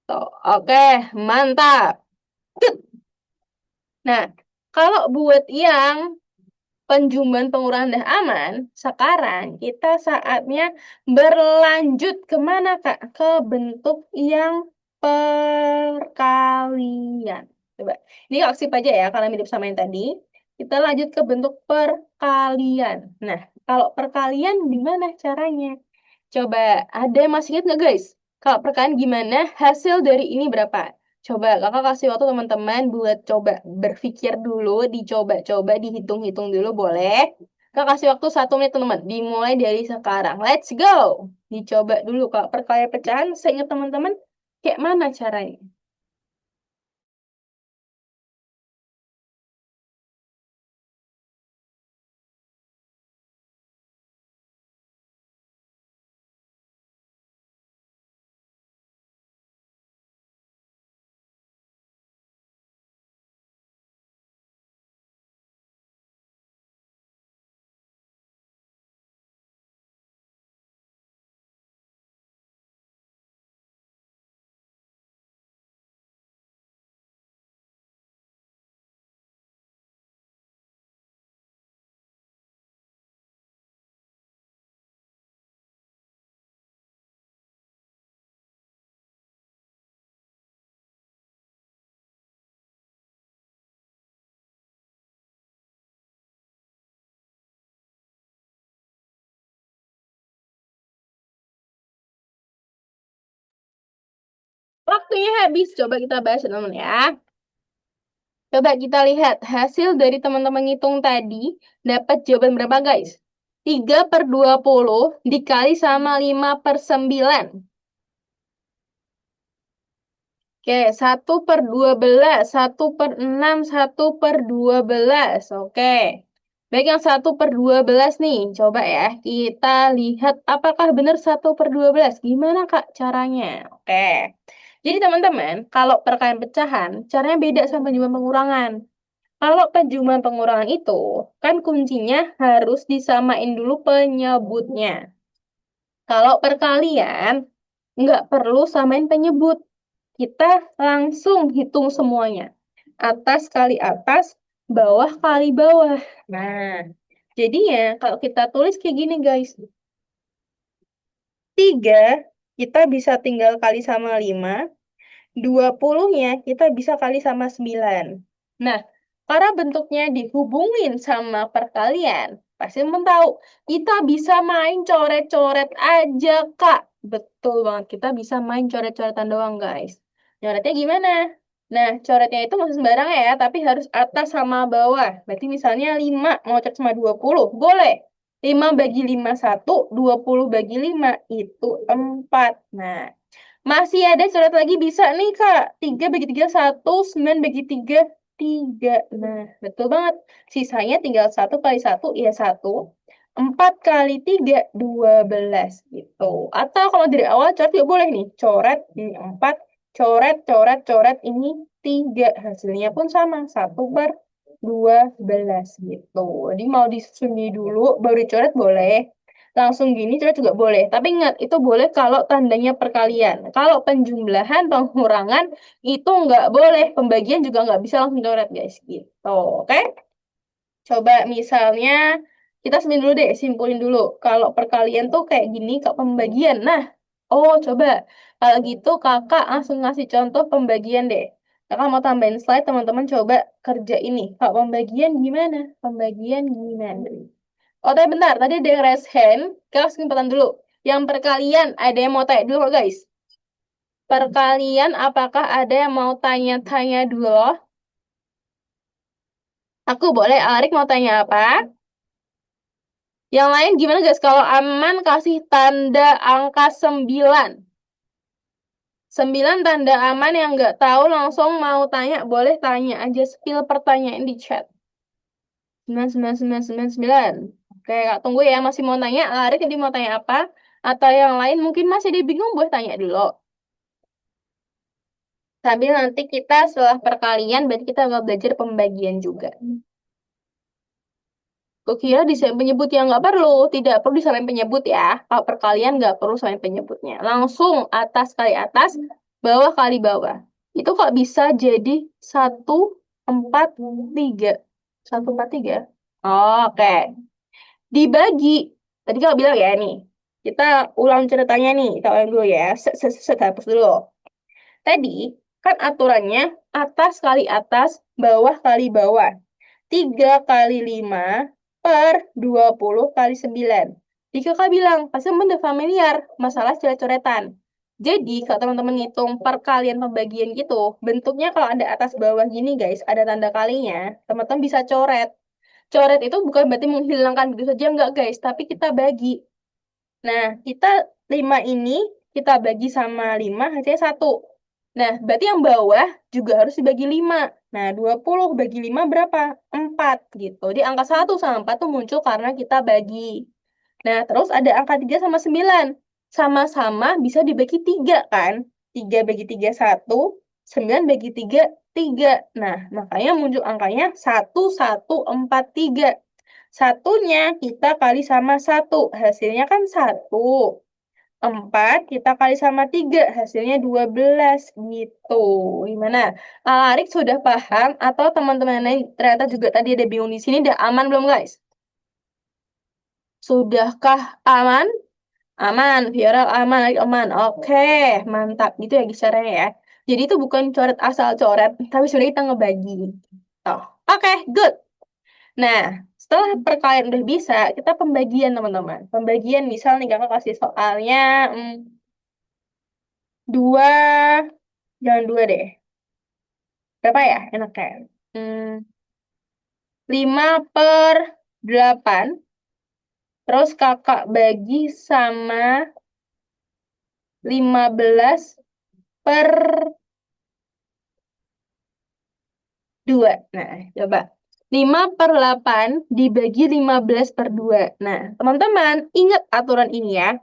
Speaker 1: Tuh, oke, mantap. Nah, kalau buat yang penjumlahan pengurangan dah aman, sekarang kita saatnya berlanjut kemana, Kak? Ke bentuk yang perkalian. Coba, ini aksip aja ya, karena mirip sama yang tadi. Kita lanjut ke bentuk perkalian. Nah, kalau perkalian gimana caranya? Coba, ada yang masih ingat nggak guys? Kalau perkalian gimana, hasil dari ini berapa? Coba kakak kasih waktu teman-teman buat coba berpikir dulu, dicoba-coba, dihitung-hitung dulu boleh. Kakak kasih waktu 1 menit teman-teman, dimulai dari sekarang. Let's go! Dicoba dulu kalau perkalian pecahan, saya ingat teman-teman, kayak mana caranya? Waktunya habis, coba kita bahas teman-teman ya. Coba kita lihat hasil dari teman-teman ngitung tadi, dapat jawaban berapa guys? 3/20 dikali sama 5/9. Oke, 1/12, 1/6, 1/12. Oke. Baik, yang 1/12 nih. Coba ya, kita lihat apakah benar 1/12. Gimana Kak caranya? Oke. Jadi teman-teman, kalau perkalian pecahan, caranya beda sama penjumlahan pengurangan. Kalau penjumlahan pengurangan itu, kan kuncinya harus disamain dulu penyebutnya. Kalau perkalian, nggak perlu samain penyebut. Kita langsung hitung semuanya. Atas kali atas, bawah kali bawah. Nah, jadinya kalau kita tulis kayak gini guys. 3 kita bisa tinggal kali sama 5. 20-nya kita bisa kali sama 9. Nah, karena bentuknya dihubungin sama perkalian, pasti teman tahu, kita bisa main coret-coret aja, Kak. Betul banget, kita bisa main coret-coretan doang, guys. Nyoretnya gimana? Nah, coretnya itu masih sembarangan ya, tapi harus atas sama bawah. Berarti misalnya 5 mau coret sama 20, boleh. 5 bagi 5 1, 20 bagi 5 itu 4. Nah, masih ada coret lagi bisa nih, Kak. 3 bagi 3 1, 9 bagi 3 3. Nah, betul banget. Sisanya tinggal 1 kali 1, ya 1. 4 kali 3, 12 gitu. Atau kalau dari awal coret juga boleh nih. Coret ini 4, coret, coret, coret ini 3. Hasilnya pun sama. 1/12 gitu. Jadi mau disusun dulu, baru dicoret boleh. Langsung gini coret juga boleh. Tapi ingat, itu boleh kalau tandanya perkalian. Kalau penjumlahan, pengurangan, itu nggak boleh. Pembagian juga nggak bisa langsung coret, guys. Gitu. Oke? Coba misalnya, kita simpulin dulu deh. Simpulin dulu. Kalau perkalian tuh kayak gini, kalau pembagian. Nah, oh coba. Kalau gitu, kakak langsung ngasih contoh pembagian deh. Kakak mau tambahin slide, teman-teman coba kerja ini. Kalau pembagian gimana? Pembagian gimana? Oh, tapi bentar. Tadi ada yang raise hand. Kita kesempatan dulu. Yang perkalian, ada yang mau tanya dulu kok, guys? Perkalian, apakah ada yang mau tanya-tanya dulu? Aku boleh, Arik mau tanya apa? Yang lain gimana, guys? Kalau aman, kasih tanda angka 9. 9 tanda aman, yang nggak tahu langsung mau tanya, boleh tanya aja. Spill pertanyaan di chat. 99999. Oke, Kak, tunggu ya. Masih mau tanya? Arik jadi mau tanya apa? Atau yang lain mungkin masih bingung, boleh tanya dulu. Sambil nanti kita setelah perkalian, berarti kita bakal belajar pembagian juga. Kukira desain penyebut yang nggak perlu, tidak perlu disalahin penyebut ya. Kalau perkalian nggak perlu salahin penyebutnya. Langsung atas kali atas, bawah kali bawah. Itu kok bisa jadi 1/4/3. 1/4/3. Oke. Dibagi. Tadi kalau bilang ya nih. Kita ulang ceritanya nih. Kita ulang dulu ya. Hapus dulu. Tadi kan aturannya atas kali atas, bawah kali bawah. 3 kali 5 per 20 kali 9. Jika kakak bilang, pasti kamu udah familiar masalah coret-coretan. Jadi, kalau teman-teman ngitung perkalian pembagian gitu, bentuknya kalau ada atas bawah gini guys, ada tanda kalinya, teman-teman bisa coret. Coret itu bukan berarti menghilangkan gitu saja, enggak guys, tapi kita bagi. Nah, kita 5 ini kita bagi sama 5 hasilnya 1. Nah, berarti yang bawah juga harus dibagi 5. Nah, 20 bagi 5 berapa? 4 gitu. Di angka 1 sama 4 tuh muncul karena kita bagi. Nah, terus ada angka 3 sama 9. Sama-sama bisa dibagi 3 kan? 3 bagi 3 1, 9 bagi 3 3. Nah, makanya muncul angkanya 1143. Satunya kita kali sama 1. Hasilnya kan 1. 4 kita kali sama 3. Hasilnya 12. Gitu. Gimana? Alarik sudah paham atau teman-teman lain ternyata juga tadi ada bingung di sini. Udah aman belum guys? Sudahkah aman? Aman. Viral aman. Alarik aman. Oke. Mantap. Gitu ya caranya ya. Jadi itu bukan coret asal coret. Tapi sebenarnya kita ngebagi. Oh. Oke. Good. Nah, setelah perkalian udah bisa, kita pembagian teman-teman. Pembagian misal nih kakak kasih soalnya 2, jangan 2 deh. Berapa ya enaknya? 5/8. Terus kakak bagi sama 15/2. Nah, coba. 5/8 dibagi 15/2. Nah, teman-teman, ingat aturan ini ya.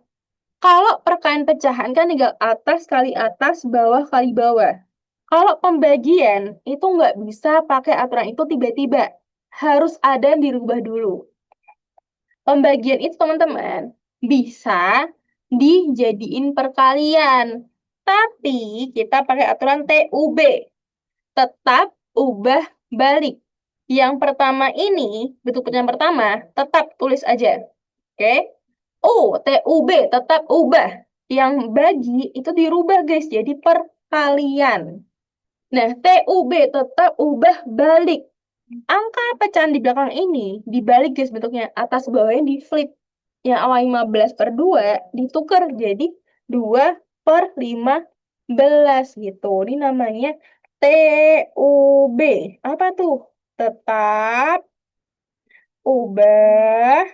Speaker 1: Kalau perkalian pecahan kan tinggal atas kali atas, bawah kali bawah. Kalau pembagian itu nggak bisa pakai aturan itu tiba-tiba. Harus ada yang dirubah dulu. Pembagian itu teman-teman bisa dijadiin perkalian. Tapi kita pakai aturan TUB. Tetap ubah balik. Yang pertama ini, bentuk yang pertama, tetap tulis aja. Oke? TUB tetap ubah. Yang bagi itu dirubah guys, jadi perkalian. Nah, TUB tetap ubah balik. Angka pecahan di belakang ini dibalik guys bentuknya. Atas bawahnya di flip. Yang awal 15/2 ditukar jadi 2/15 gitu. Ini namanya TUB. Apa tuh? Tetap, ubah,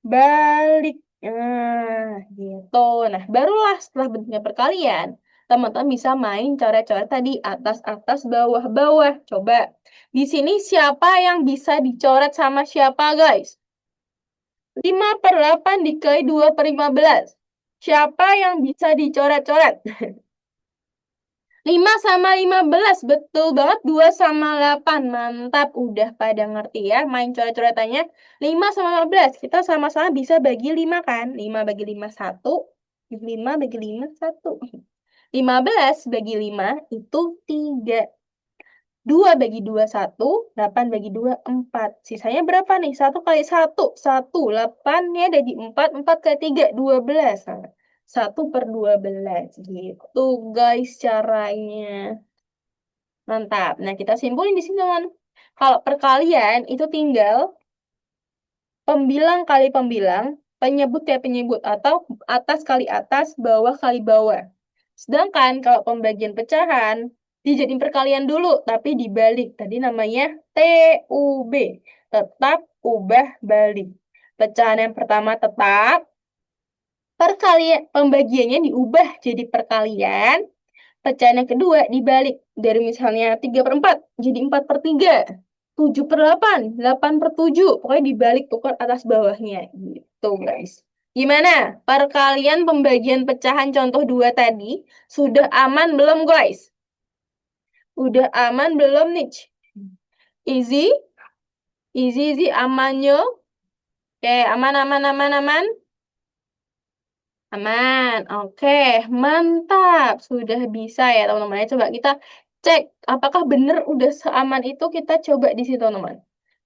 Speaker 1: balik. Nah, gitu. Nah, barulah setelah bentuknya perkalian, teman-teman bisa main coret-coret tadi atas-atas, bawah-bawah. Coba. Di sini siapa yang bisa dicoret sama siapa, guys? 5/8 dikali 2/15. Siapa yang bisa dicoret-coret? 5 sama 15, betul banget. 2 sama 8, mantap. Udah pada ngerti ya main coret-coretannya. 5 sama 15, kita sama-sama bisa bagi 5 kan? 5 bagi 5, 1. 5 bagi 5, 1. 15 bagi 5 itu 3. 2 bagi 2, 1. 8 bagi 2, 4. Sisanya berapa nih? 1 kali 1, 1. 8 ya jadi 4. 4 kali 3, 12. Nah, 1/12. Gitu guys caranya. Mantap. Nah, kita simpulin di sini, teman. Kalau perkalian itu tinggal pembilang kali pembilang, penyebut kali penyebut, atau atas kali atas, bawah kali bawah. Sedangkan kalau pembagian pecahan, dijadiin perkalian dulu, tapi dibalik. Tadi namanya TUB. Tetap, ubah, balik. Pecahan yang pertama tetap, perkalian pembagiannya diubah jadi perkalian, pecahan yang kedua dibalik. Dari misalnya 3/4 jadi 4/3. 7/8, 8/7. Pokoknya dibalik tukar atas bawahnya. Gitu guys. Gimana? Perkalian pembagian pecahan contoh 2 tadi sudah aman belum guys? Udah aman belum nih? Easy? Easy, amannya? Oke, aman, aman, aman, aman. Aman, oke, mantap. Sudah bisa ya teman-teman. Ya, coba kita cek apakah benar udah seaman itu, kita coba di situ teman-teman.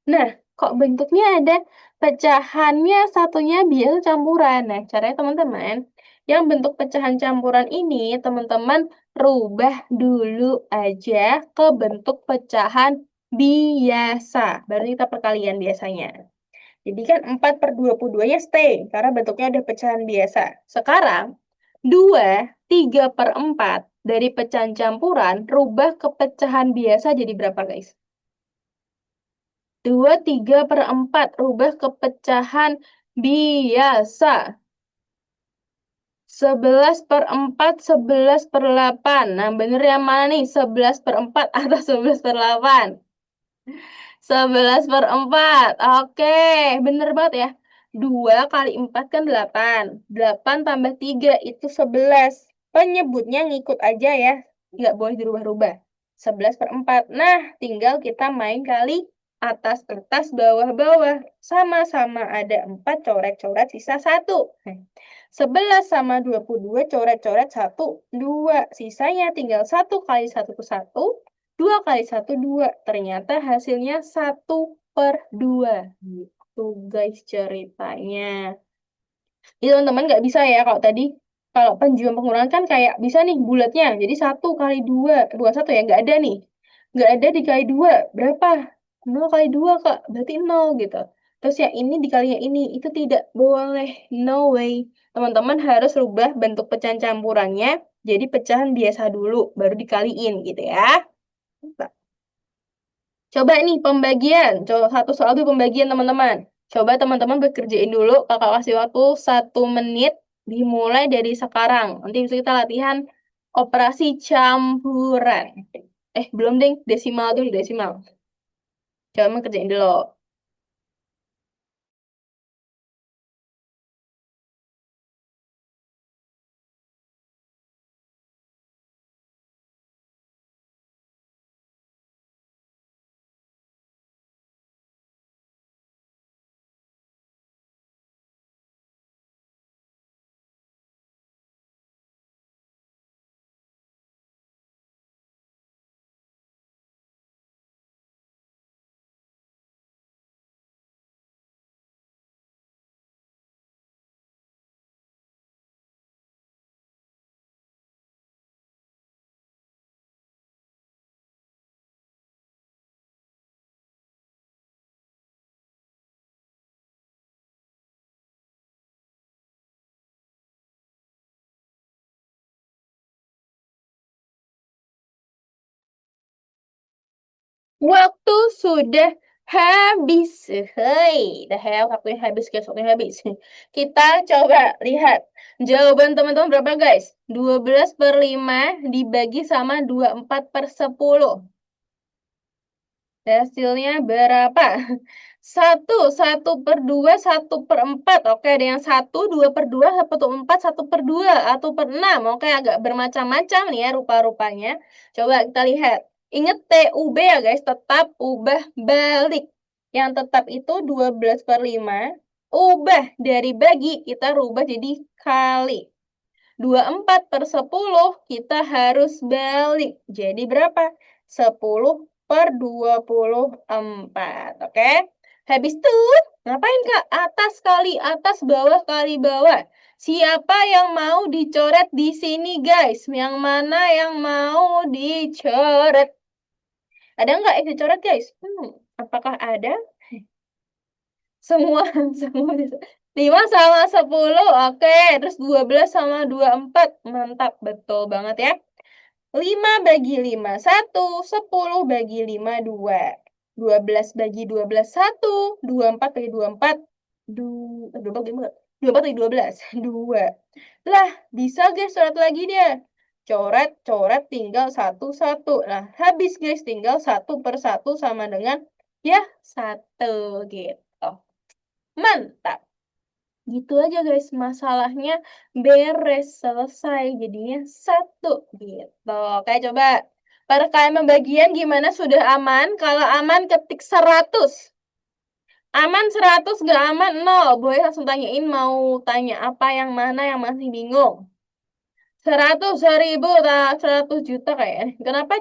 Speaker 1: Nah, kok bentuknya ada pecahannya satunya biasa campuran. Nah, caranya teman-teman, yang bentuk pecahan campuran ini teman-teman rubah dulu aja ke bentuk pecahan biasa. Baru kita perkalian biasanya. Jadi kan 4/22-nya stay, karena bentuknya ada pecahan biasa. Sekarang, 2/3/4 dari pecahan campuran, rubah ke pecahan biasa jadi berapa, guys? 2/3/4, rubah ke pecahan biasa. 11/4, 11/8. Nah, bener yang mana nih? 11/4 atau 11/8? 11/4. Oke, bener banget ya. 2 kali 4 kan 8. 8 tambah 3 itu 11. Penyebutnya ngikut aja ya. Nggak boleh dirubah-rubah. 11/4. Nah, tinggal kita main kali atas-atas, bawah-bawah. Sama-sama ada 4, coret-coret sisa 1. 11 sama 22, coret-coret 1, 2. Sisanya tinggal 1 kali 1 ke 1. 2 kali 1, 2. Ternyata hasilnya 1/2. Gitu guys ceritanya. Ini teman-teman nggak bisa ya kalau tadi. Kalau penjualan pengurangan kan kayak bisa nih bulatnya. Jadi 1 kali 2. 21 ya nggak ada nih. Nggak ada dikali 2. Berapa? 0 kali 2 Kak. Berarti 0 gitu. Terus yang ini dikali yang ini. Itu tidak boleh. No way. Teman-teman harus rubah bentuk pecahan campurannya. Jadi pecahan biasa dulu. Baru dikaliin gitu ya. Coba nih pembagian. Coba satu soal itu pembagian teman-teman. Coba teman-teman bekerjain dulu. Kakak kasih waktu 1 menit. Dimulai dari sekarang. Nanti bisa kita latihan operasi campuran. Belum deh. Desimal dulu, desimal. Coba mengerjain dulu. Waktu sudah habis. Hei, dah ya, waktunya habis, guys. Waktunya habis. Kita coba lihat. Jawaban teman-teman berapa, guys? 12/5 dibagi sama 24/10. Hasilnya berapa? 1/2, 1/4. Oke, ada yang 1/2/2, 1/4, 1/2, 1/6. Oke, agak bermacam-macam nih ya rupa-rupanya. Coba kita lihat. Ingat TUB ya guys, tetap ubah balik. Yang tetap itu 12/5. Ubah dari bagi, kita rubah jadi kali. 24/10 kita harus balik. Jadi berapa? 10/24. Oke? Habis itu, ngapain Kak? Atas kali atas, bawah kali bawah. Siapa yang mau dicoret di sini, guys? Yang mana yang mau dicoret? Ada nggak yang dicoret, guys? Apakah ada? Semua, semua. 5 sama 10, oke. Terus 12 sama 24, mantap, betul banget ya. 5 bagi 5, 1. 10 bagi 5, 2. 12 bagi 12, 1. 24 bagi 24, 2. 24 bagi 4. 24 bagi 12, 2. Lah, bisa guys, coret lagi dia. Coret, coret, tinggal 1/1. Nah, habis guys, tinggal 1/1 sama dengan, ya, 1 gitu. Mantap. Gitu aja guys, masalahnya beres, selesai, jadinya 1 gitu. Oke, coba perkalian pembagian gimana, sudah aman? Kalau aman ketik 100. Aman 100, nggak aman 0. Boleh langsung tanyain mau tanya apa, yang mana yang masih bingung. 100, 1000, 100 juta kayaknya. Kenapa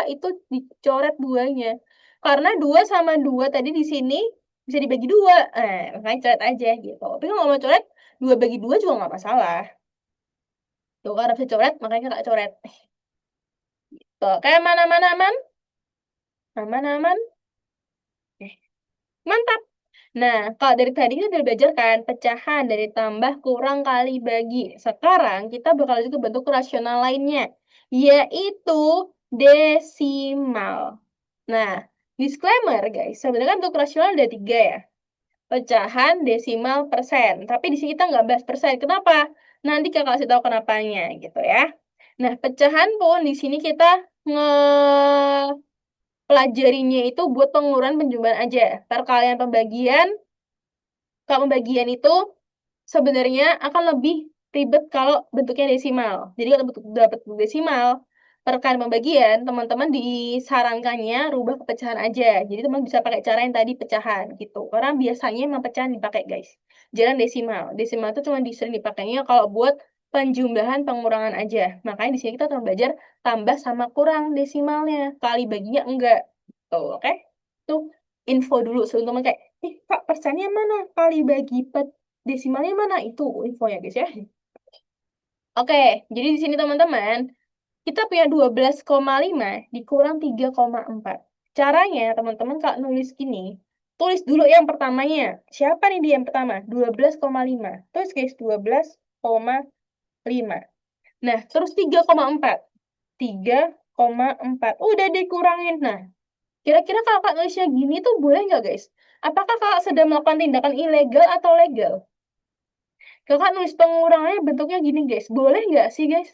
Speaker 1: itu dicoret duanya? Karena 2 sama 2 tadi di sini bisa dibagi 2. Makanya coret aja gitu. Tapi kalau mau coret 2 bagi 2 juga nggak masalah. Tuh, karena bisa coret, makanya nggak coret. Tuh, kayak mana-mana aman? Aman-aman? Mantap. Nah, kalau dari tadi kita udah belajar kan, pecahan dari tambah, kurang, kali, bagi. Sekarang kita bakal juga bentuk rasional lainnya, yaitu desimal. Nah, disclaimer guys, sebenarnya kan bentuk rasional ada 3 ya. Pecahan, desimal, persen. Tapi di sini kita nggak bahas persen. Kenapa? Nanti kakak kasih tahu kenapanya gitu ya. Nah, pecahan pun di sini kita pelajarinya itu buat pengurangan penjumlahan aja. Perkalian pembagian, kalau pembagian itu sebenarnya akan lebih ribet kalau bentuknya desimal. Jadi kalau dapat bentuk desimal, perkalian pembagian, teman-teman disarankannya rubah ke pecahan aja. Jadi teman bisa pakai cara yang tadi, pecahan gitu. Karena biasanya memang pecahan dipakai guys. Jarang desimal. Desimal itu cuma sering dipakainya kalau buat penjumlahan pengurangan aja. Makanya di sini kita akan belajar tambah sama kurang desimalnya. Kali baginya enggak. Tuh, oke? Tuh info dulu sebelum teman kayak, Kak, persennya mana? Kali bagi desimalnya mana? Itu infonya guys ya. Oke, jadi di sini teman-teman, kita punya 12,5 dikurang 3,4. Caranya teman-teman kalau nulis gini, tulis dulu yang pertamanya. Siapa nih dia yang pertama? 12,5. Terus guys, 12,5. Nah, terus 3,4. 3,4. Udah dikurangin. Nah, kira-kira kalau kakak nulisnya gini tuh boleh nggak guys? Apakah kakak sedang melakukan tindakan ilegal atau legal? Kakak nulis pengurangannya bentuknya gini guys. Boleh nggak sih guys?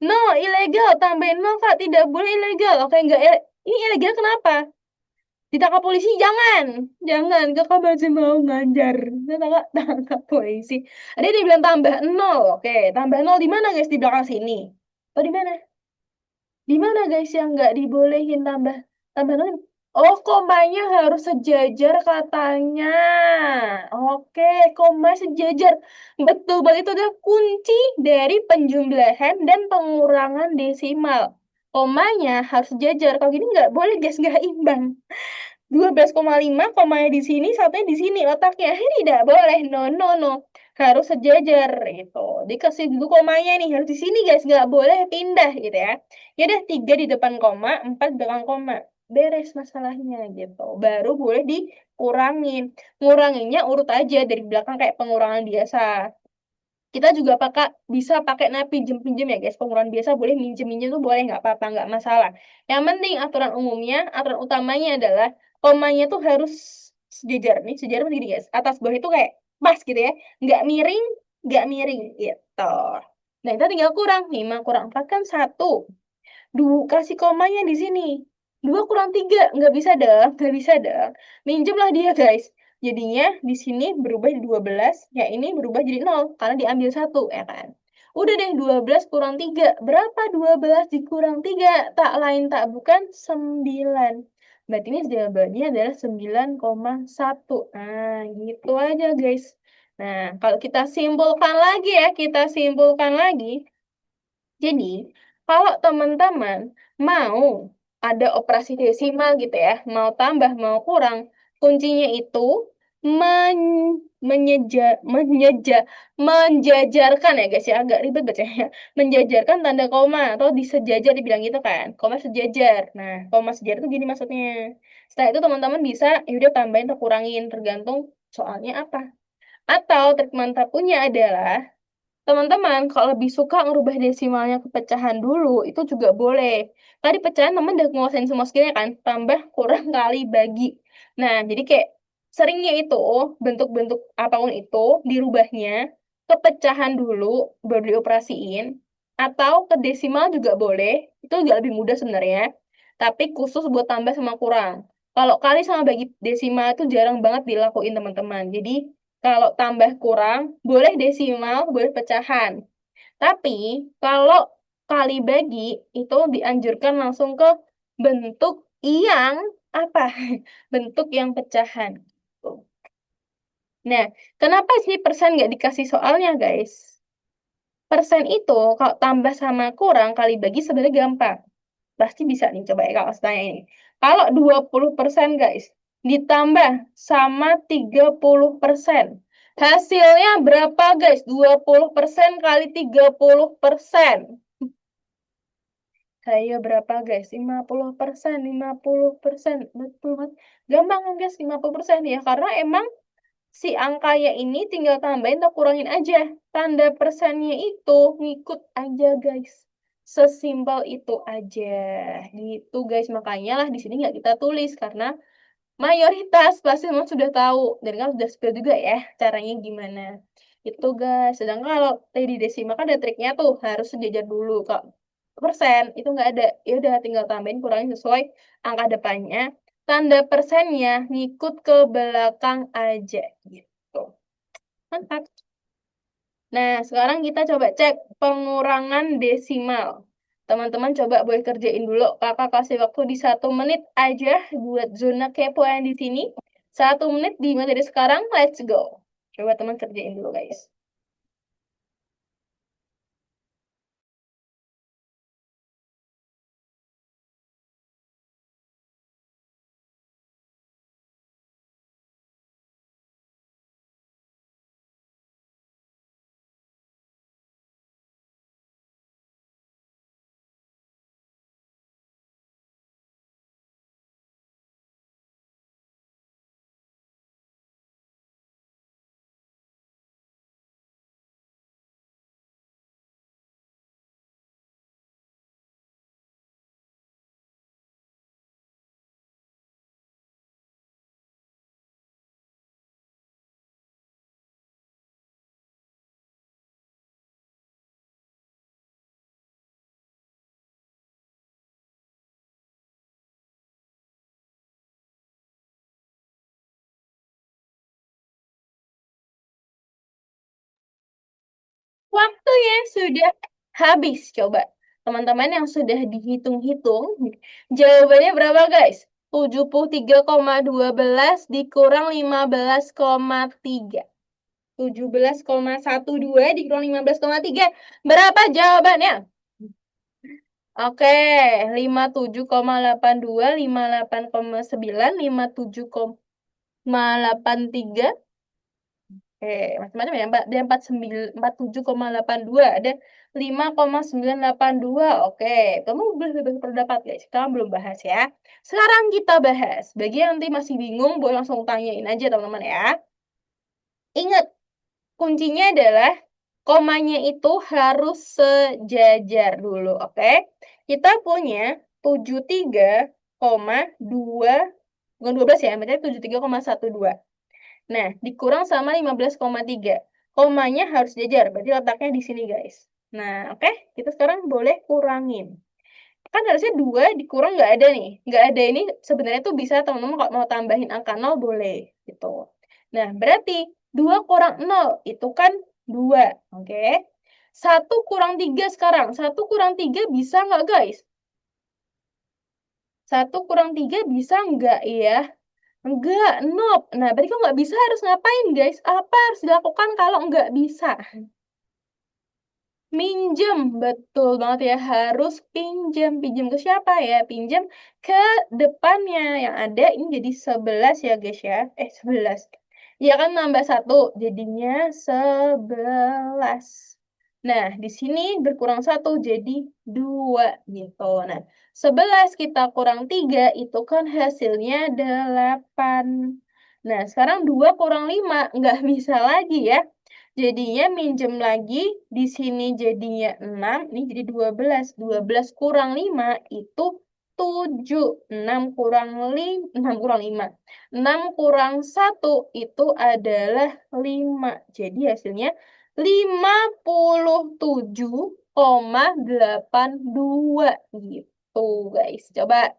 Speaker 1: No, ilegal. Tambahin no kak. Tidak boleh ilegal. Oke, nggak. Ini ilegal kenapa? Ditangkap polisi? Jangan. Jangan. Kakak masih mau ngajar. Kakak tangkap polisi. Ada yang bilang tambah nol. Oke, tambah nol di mana guys? Di belakang sini. Atau di mana? Di mana guys yang nggak dibolehin tambah tambah nol? Oh, komanya harus sejajar katanya. Oke, koma sejajar. Betul banget, itu adalah kunci dari penjumlahan dan pengurangan desimal. Komanya harus sejajar. Kalau gini nggak boleh guys, nggak imbang. 12,5 komanya di sini, satunya di sini letaknya. Ini tidak boleh. No, no, no. Harus sejajar itu. Dikasih dulu komanya nih, harus di sini guys, nggak boleh pindah gitu ya. Ya udah, 3 di depan koma, 4 di belakang koma. Beres masalahnya gitu. Baru boleh dikurangin. Nguranginnya urut aja dari belakang kayak pengurangan biasa. Kita juga bisa pakai pinjem-pinjem ya guys. Pengurangan biasa boleh, minjem-minjem tuh boleh, nggak apa-apa, nggak masalah. Yang penting aturan utamanya adalah komanya tuh harus sejajar nih. Sejajar begini guys. Atas bawah itu kayak pas gitu ya. Nggak miring gitu. Nah, kita tinggal kurang. 5 kurang 4 kan 1. Kasih komanya di sini. 2 kurang 3. Nggak bisa dong. Nggak bisa dong. Minjemlah dia, guys. Jadinya di sini berubah jadi 12. Ya ini berubah jadi 0. Karena diambil 1, ya kan? Udah deh, 12 kurang 3. Berapa 12 dikurang 3? Tak lain tak bukan 9. Berarti ini jawabannya adalah 9,1. Nah, gitu aja, guys. Nah, kalau kita simpulkan lagi ya, kita simpulkan lagi. Jadi, kalau teman-teman mau ada operasi desimal gitu ya, mau tambah, mau kurang, kuncinya itu men menyeja, menyeja, menjajarkan ya guys ya, agak ribet bacanya. Menjajarkan tanda koma atau disejajar dibilang gitu kan, koma sejajar. Nah, koma sejajar itu gini maksudnya. Setelah itu teman-teman bisa, yaudah tambahin atau kurangin, tergantung soalnya apa. Atau trik mantap punya adalah teman-teman, kalau lebih suka ngerubah desimalnya ke pecahan dulu, itu juga boleh. Tadi pecahan teman udah nguasain semua skillnya kan, tambah kurang kali bagi. Nah, jadi kayak seringnya itu, bentuk-bentuk apapun itu, dirubahnya ke pecahan dulu, baru dioperasiin, atau ke desimal juga boleh, itu juga lebih mudah sebenarnya. Tapi khusus buat tambah sama kurang. Kalau kali sama bagi desimal itu jarang banget dilakuin teman-teman. Jadi, kalau tambah kurang, boleh desimal, boleh pecahan. Tapi kalau kali bagi, itu dianjurkan langsung ke bentuk yang apa? Bentuk yang pecahan. Nah, kenapa sih persen nggak dikasih soalnya, guys? Persen itu kalau tambah sama kurang kali bagi sebenarnya gampang. Pasti bisa nih, coba ya kalau saya ini. Kalau 20% guys, ditambah sama 30%. Hasilnya berapa guys? 20% kali 30%. Saya berapa guys? 50%, 50%. Betul banget. Gampang kan guys, 50% ya. Karena emang si angkanya ini tinggal tambahin atau kurangin aja. Tanda persennya itu ngikut aja guys. Sesimpel itu aja. Gitu guys. Makanya lah di sini nggak kita tulis karena mayoritas pasti memang sudah tahu dan kan sudah spill juga ya caranya gimana. Itu guys. Sedangkan kalau tadi desimal kan ada triknya tuh harus sejajar dulu kok. Persen itu nggak ada. Ya udah tinggal tambahin kurangin sesuai angka depannya. Tanda persennya ngikut ke belakang aja gitu. Mantap. Nah, sekarang kita coba cek pengurangan desimal. Teman-teman coba boleh kerjain dulu. Kakak kasih waktu di 1 menit aja buat zona kepo yang di sini. 1 menit dimulai dari sekarang. Let's go. Coba teman kerjain dulu, guys. Waktunya sudah habis. Coba teman-teman yang sudah dihitung-hitung, jawabannya berapa, guys? 73,12 dikurang 15,3. 17,12 dikurang 15,3. Berapa jawabannya? Oke, 57,82, 58,9, 57,83. Oke, macam-macam ya. Ada 47,82, ada 5,982. Oke, kamu belum berpendapat guys. Kita belum bahas ya. Sekarang kita bahas. Bagi yang nanti masih bingung, boleh langsung tanyain aja teman-teman ya. Ingat, kuncinya adalah komanya itu harus sejajar dulu, oke? Kita punya 73,2, bukan 12 ya, berarti 73,12. Nah, dikurang sama 15,3. Komanya harus sejajar, berarti letaknya di sini, guys. Nah, oke, kita sekarang boleh kurangin. Kan harusnya 2 dikurang nggak ada nih. Nggak ada ini sebenarnya tuh bisa teman-teman kalau mau tambahin angka 0 boleh, gitu. Nah, berarti 2 kurang 0 itu kan 2, oke? 1 kurang 3 sekarang. 1 kurang 3 bisa nggak, guys? 1 kurang 3 bisa nggak ya? Enggak, nope. Nah, berarti kok nggak bisa harus ngapain, guys? Apa harus dilakukan kalau nggak bisa? Minjem, betul banget ya. Harus pinjam. Pinjam ke siapa ya? Pinjam ke depannya. Yang ada ini jadi 11 ya, guys ya. 11. Ya kan nambah 1. Jadinya 11. Nah, di sini berkurang 1 jadi 2 gitu. Nah, 11 kita kurang 3 itu kan hasilnya 8. Nah, sekarang 2 kurang 5 nggak bisa lagi ya. Jadinya minjem lagi, di sini jadinya 6, ini jadi 12. 12 kurang 5 itu 7. 6 kurang 5, 6 kurang 5. 6 kurang 1 itu adalah 5. Jadi hasilnya 57,82 gitu, guys. Coba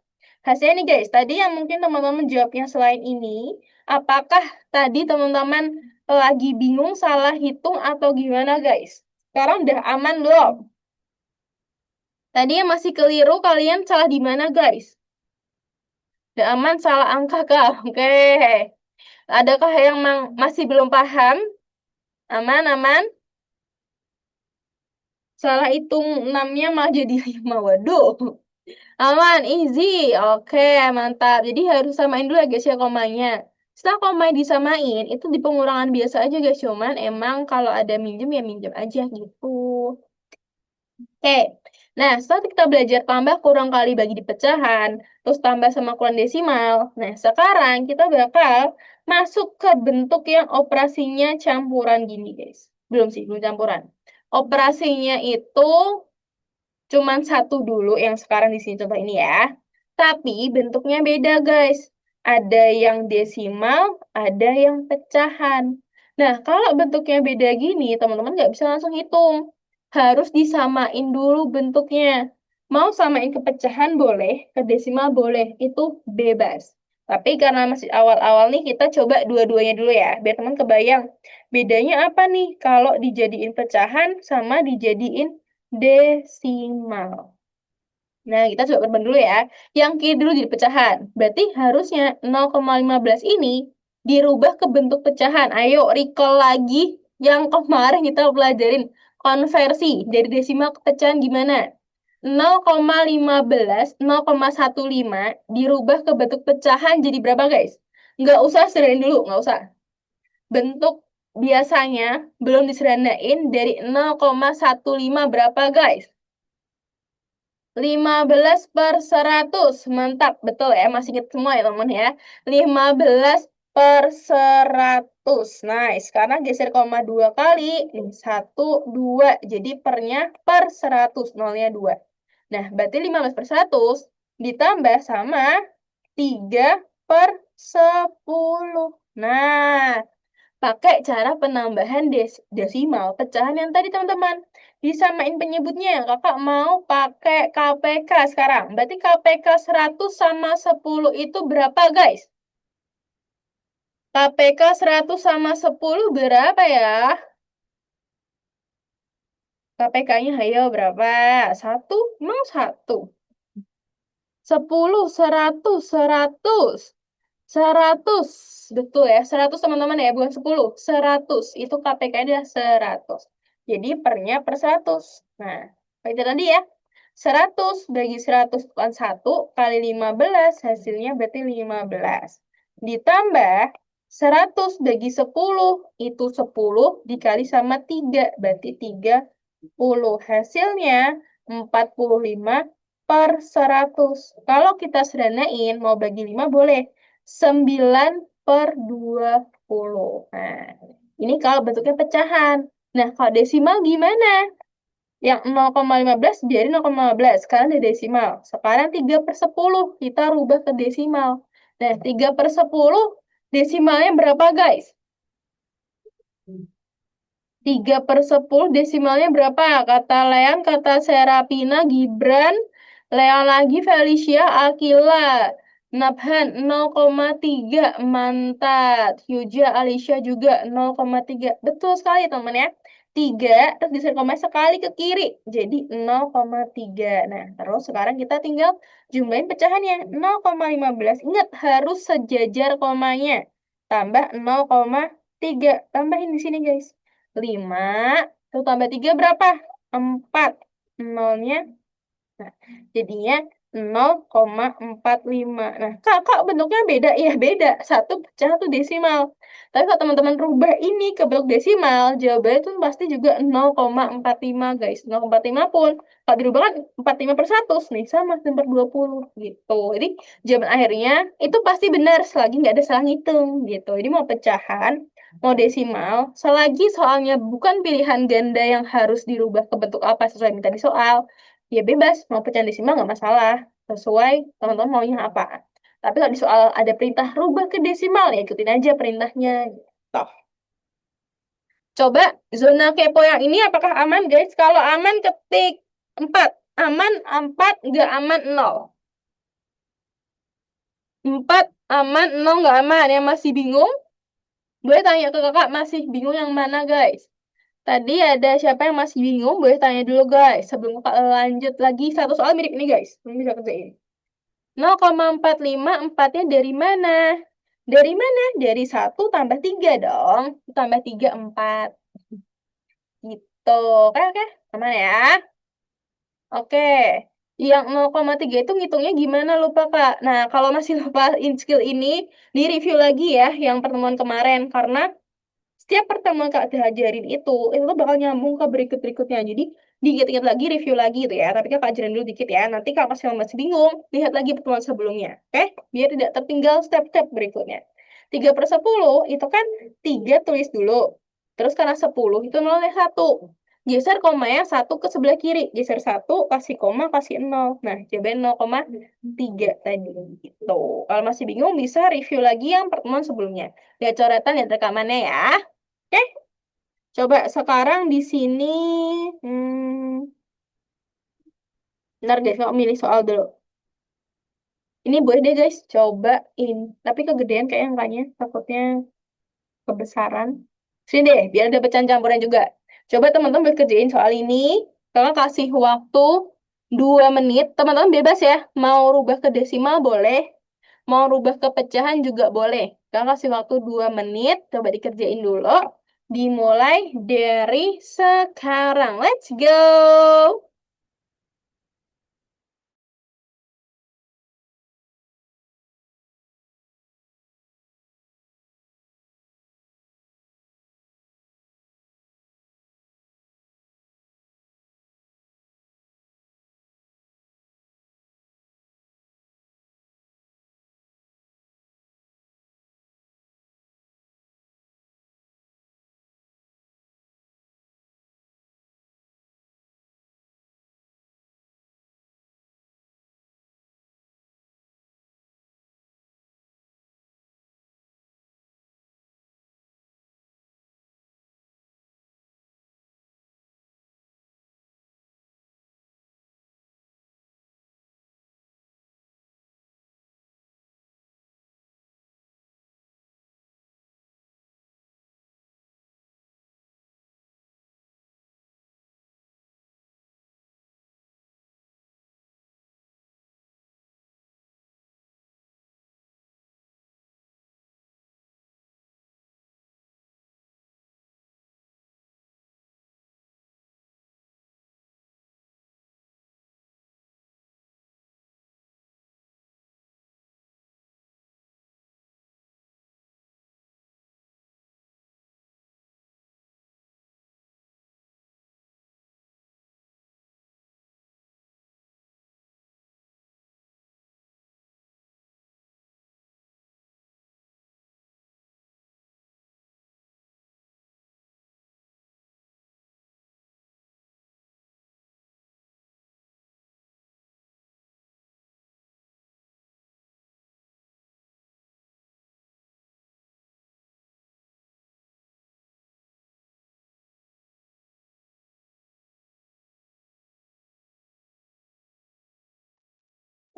Speaker 1: hasilnya nih, guys. Tadi yang mungkin teman-teman jawabnya selain ini, apakah tadi teman-teman lagi bingung salah hitung atau gimana, guys? Sekarang udah aman belum? Tadi yang masih keliru kalian salah di mana, guys? Udah aman salah angka kah? Oke. Adakah yang masih belum paham? Aman, aman. Salah hitung 6-nya malah jadi 5. Waduh. Aman, easy. Oke, mantap. Jadi harus samain dulu ya, guys, ya komanya. Setelah koma disamain, itu di pengurangan biasa aja, guys. Cuman emang kalau ada minjem ya minjem aja gitu. Oke, nah setelah kita belajar tambah kurang kali bagi di pecahan, terus tambah sama kurang desimal. Nah, sekarang kita bakal masuk ke bentuk yang operasinya campuran gini, guys. Belum sih, belum campuran. Operasinya itu cuman satu dulu yang sekarang di sini contoh ini ya. Tapi bentuknya beda, guys. Ada yang desimal, ada yang pecahan. Nah, kalau bentuknya beda gini, teman-teman nggak bisa langsung hitung. Harus disamain dulu bentuknya. Mau samain ke pecahan boleh, ke desimal boleh. Itu bebas. Tapi karena masih awal-awal nih, kita coba dua-duanya dulu ya. Biar teman kebayang. Bedanya apa nih kalau dijadiin pecahan sama dijadiin desimal. Nah, kita coba berban dulu ya. Yang kiri dulu jadi pecahan. Berarti harusnya 0,15 ini dirubah ke bentuk pecahan. Ayo, recall lagi yang kemarin kita pelajarin. Konversi dari desimal ke pecahan gimana? 0,15, 0,15 dirubah ke bentuk pecahan jadi berapa, guys? Nggak usah sederhanain dulu, nggak usah. Bentuk biasanya belum disederhanain dari 0,15 berapa, guys? 15/100. Mantap, betul ya. Masih ingat semua ya, teman ya. 15/100. Nice. Karena geser koma 2 kali. Nih, 1, 2. Jadi pernya per 100. Nolnya 2. Nah, berarti 15/100 ditambah sama 3/10. Nah, pakai cara penambahan desimal pecahan yang tadi, teman-teman. Disamain penyebutnya. Kakak mau pakai KPK sekarang. Berarti KPK 100 sama 10 itu berapa, guys? KPK 100 sama 10 berapa ya? KPK-nya ayo berapa? 1? Mau 1? 10, 100, 100. 100, betul ya, 100 teman-teman ya, bukan 10, 100, itu KPK adalah 100. Jadi pernya per 100. Nah, itu tadi ya, 100 bagi 100 bukan 1 kali 15, hasilnya berarti 15. Ditambah 100 bagi 10, itu 10 dikali sama 3, berarti 30. Hasilnya 45/100. Kalau kita sederhanain, mau bagi 5 boleh. 9/20. Nah, ini kalau bentuknya pecahan. Nah, kalau desimal gimana? Yang 0,15 jadi 0,15. Sekarang ada desimal. Sekarang 3/10. Kita rubah ke desimal. Nah, 3/10 desimalnya berapa, guys? 3/10 desimalnya berapa? Kata Leon, kata Serapina, Gibran, Leon lagi, Felicia, Akila, Nabhan 0,3, Mantat, Yuja, Alicia juga 0,3. Betul sekali teman ya. 3, terus diser koma sekali ke kiri. Jadi 0,3. Nah, terus sekarang kita tinggal jumlahin pecahannya. 0,15. Ingat, harus sejajar komanya. Tambah 0,3. Tambahin di sini, guys. 5, terus tambah 3 berapa? 4. Nolnya, nah, jadinya 0,45. Nah, kak bentuknya beda. Ya, beda. Satu pecah, satu desimal. Tapi kalau teman-teman rubah ini ke bentuk desimal, jawabannya itu pasti juga 0,45, guys. 0,45 pun, kalau dirubah kan 45/100 nih, sama seperti 20, gitu. Jadi, jawaban akhirnya itu pasti benar selagi nggak ada salah ngitung, gitu. Jadi, mau pecahan, mau desimal, selagi soalnya bukan pilihan ganda yang harus dirubah ke bentuk apa sesuai minta di soal, ya bebas, mau pecahan desimal nggak masalah, sesuai teman-teman maunya apa. Tapi kalau di soal ada perintah rubah ke desimal, ya ikutin aja perintahnya. Toh. Coba zona kepo yang ini apakah aman, guys? Kalau aman ketik 4. Aman 4, nggak aman 0. 4 aman, 0 nggak aman. Yang masih bingung, boleh tanya ke kakak masih bingung yang mana, guys? Tadi ada siapa yang masih bingung? Boleh tanya dulu, guys. Sebelum kakak lanjut lagi. Satu soal mirip ini, guys. Belum bisa kerjain. 0,45, empatnya dari mana? Dari mana? Dari 1 tambah 3 dong. Tambah 3, 4. Gitu. Oke, oke. Aman ya? Oke. Yang 0,3 itu ngitungnya gimana lupa, Kak? Nah, kalau masih lupa skill ini, di-review lagi ya yang pertemuan kemarin. Karena setiap pertemuan Kak diajarin itu tuh bakal nyambung ke berikut-berikutnya. Jadi, diingat-ingat lagi, review lagi gitu ya. Tapi Kak ajarin dulu dikit ya. Nanti Kak masih bingung, lihat lagi pertemuan sebelumnya. Oke? Biar tidak tertinggal step-step berikutnya. 3/10 itu kan 3 tulis dulu. Terus karena 10 itu nolnya 1. Geser komanya 1 ke sebelah kiri. Geser 1, kasih koma, kasih 0. Nah, jawabannya 0,3 tadi. Gitu. Kalau masih bingung, bisa review lagi yang pertemuan sebelumnya. Lihat coretan, lihat rekamannya ya. Oke, coba sekarang di sini. Bentar guys, mau milih soal dulu. Ini boleh deh guys, cobain. Tapi kegedean kayaknya angkanya, takutnya kebesaran. Sini deh, biar ada pecahan campuran juga. Coba teman-teman buat kerjain soal ini. Kakak kasih waktu 2 menit. Teman-teman bebas ya. Mau rubah ke desimal boleh. Mau rubah ke pecahan juga boleh. Kakak kasih waktu 2 menit. Coba dikerjain dulu. Dimulai dari sekarang. Let's go!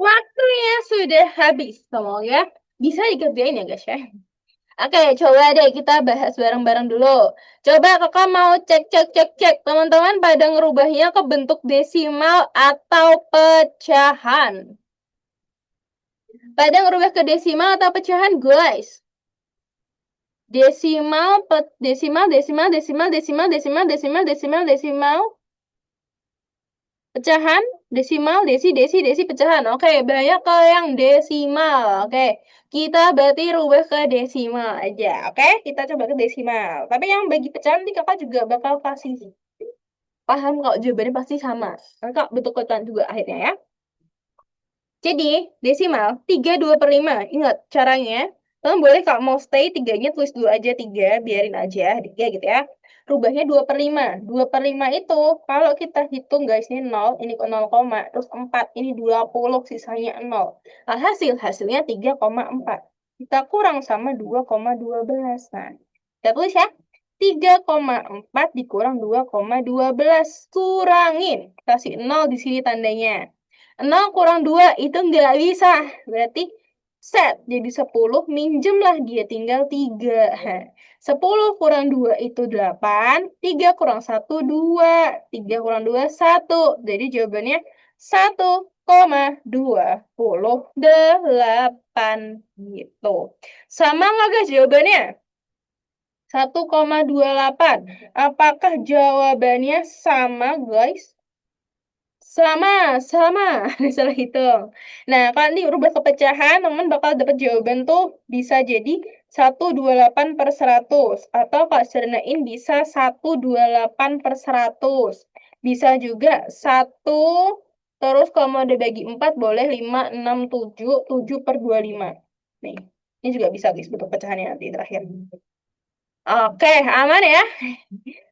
Speaker 1: Waktunya sudah habis. Semoga bisa dikerjain ya guys ya. Oke, coba deh kita bahas bareng-bareng dulu. Coba kakak mau cek. Teman-teman pada ngerubahnya ke bentuk desimal atau pecahan. Pada ngerubah ke desimal atau pecahan, guys? Desimal. Pecahan, desimal, desi, pecahan. Oke, banyak ke yang desimal. Oke, kita berarti rubah ke desimal aja. Oke, kita coba ke desimal. Tapi yang bagi pecahan nanti kakak juga bakal kasih. Paham kok jawabannya pasti sama. Kakak betul pecahan juga akhirnya ya. Jadi, desimal 3/2/5. Ingat caranya. Kamu boleh kalau mau stay tiganya tulis dulu aja 3, biarin aja 3 gitu ya. Rubahnya 2/5. 2/5 itu kalau kita hitung guys ini 0, ini ke 0, terus 4, ini 20, sisanya 0. Hasilnya 3,4. Kita kurang sama 2,12. Nah, kita tulis ya. 3,4 dikurang 2,12. Kurangin. Kasih 0 di sini tandanya. 0 kurang 2 itu nggak bisa. Berarti set jadi 10, minjemlah dia tinggal 3. 10 kurang 2 itu 8, 3 kurang 1, 2. 3 kurang 2, 1. Jadi jawabannya 1,28 gitu. Sama nggak guys jawabannya? 1,28. Apakah jawabannya sama guys? Sama. Ada salah hitung. Nah, kalau nanti rubah ke pecahan, teman bakal dapat jawaban tuh bisa jadi 128/100. Atau kalau sederhanain bisa 128/100. Bisa juga 1, terus kalau mau dibagi 4 boleh 5, 6, 7, 7/25. Nih, ini juga bisa guys bentuk pecahannya nanti terakhir. Oke, aman ya?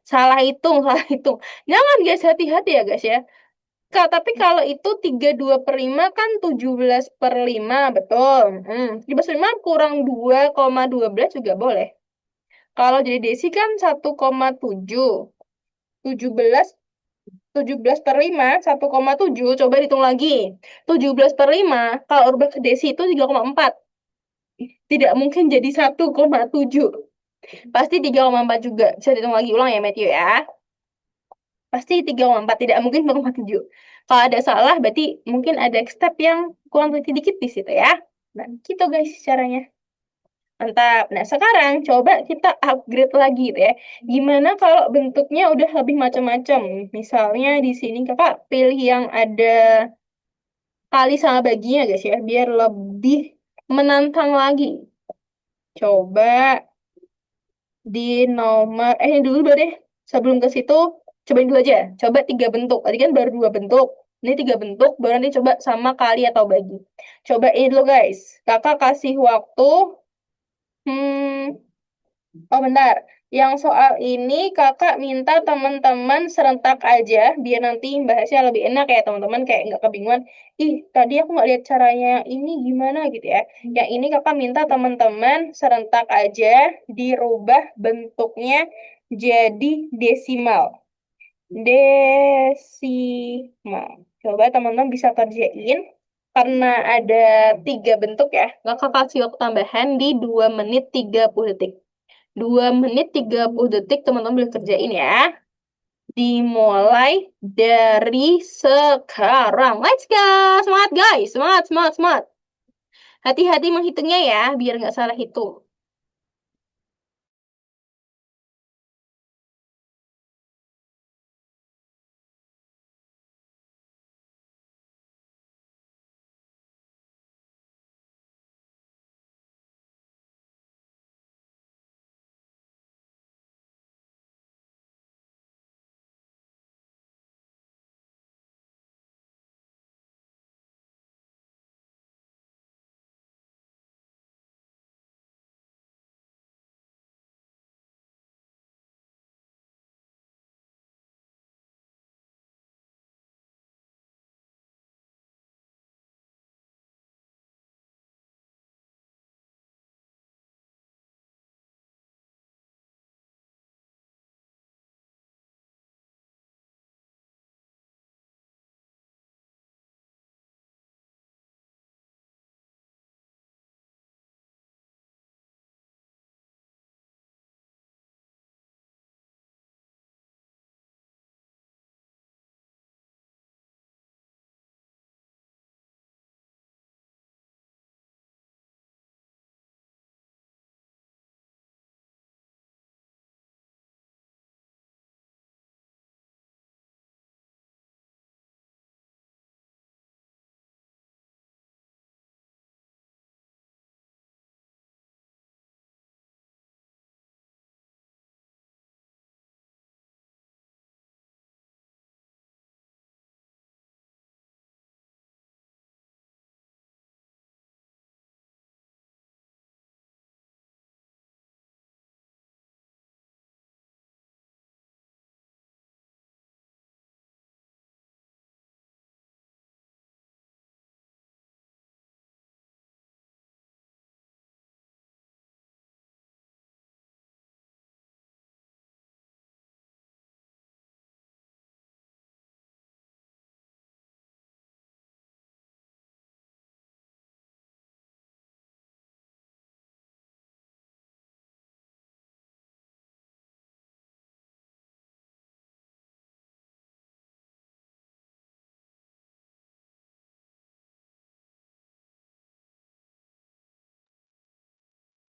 Speaker 1: Salah hitung. Jangan guys, hati-hati ya guys ya. Kak, tapi kalau itu 3/2/5 kan 17/5, betul. 17/5 kurang 2,12 juga boleh. Kalau jadi desi kan 1,7. 17, 17/5, 1,7. Coba hitung lagi. 17/5, kalau rubah ke desi itu 3,4. Tidak mungkin jadi 1,7. Pasti 3,4 juga. Bisa dihitung lagi ulang ya, Matthew ya. Pasti 3,4, tidak mungkin 4,7. Kalau ada salah, berarti mungkin ada step yang kurang teliti dikit di situ ya. Nah, gitu guys caranya. Mantap. Nah, sekarang coba kita upgrade lagi gitu ya. Gimana kalau bentuknya udah lebih macam-macam? Misalnya di sini kakak pilih yang ada kali sama baginya guys ya, biar lebih menantang lagi. Coba di nomor, ini dulu deh. Sebelum ke situ, cobain dulu aja. Coba 3 bentuk. Tadi kan baru 2 bentuk. Ini 3 bentuk, baru nanti coba sama kali atau bagi. Coba ini dulu guys. Kakak kasih waktu. Hmm, oh bentar. Yang soal ini kakak minta teman-teman serentak aja, biar nanti bahasnya lebih enak ya teman-teman. Kayak nggak kebingungan. Ih, tadi aku nggak lihat caranya ini gimana gitu ya. Yang ini kakak minta teman-teman serentak aja, dirubah bentuknya jadi desimal. Desimal. Coba teman-teman bisa kerjain. Karena ada 3 bentuk ya. Kakak kasih waktu tambahan di 2 menit 30 detik. 2 menit 30 detik teman-teman boleh kerjain ya. Dimulai dari sekarang. Let's go! Semangat guys! Semangat! Hati-hati menghitungnya ya, biar nggak salah hitung.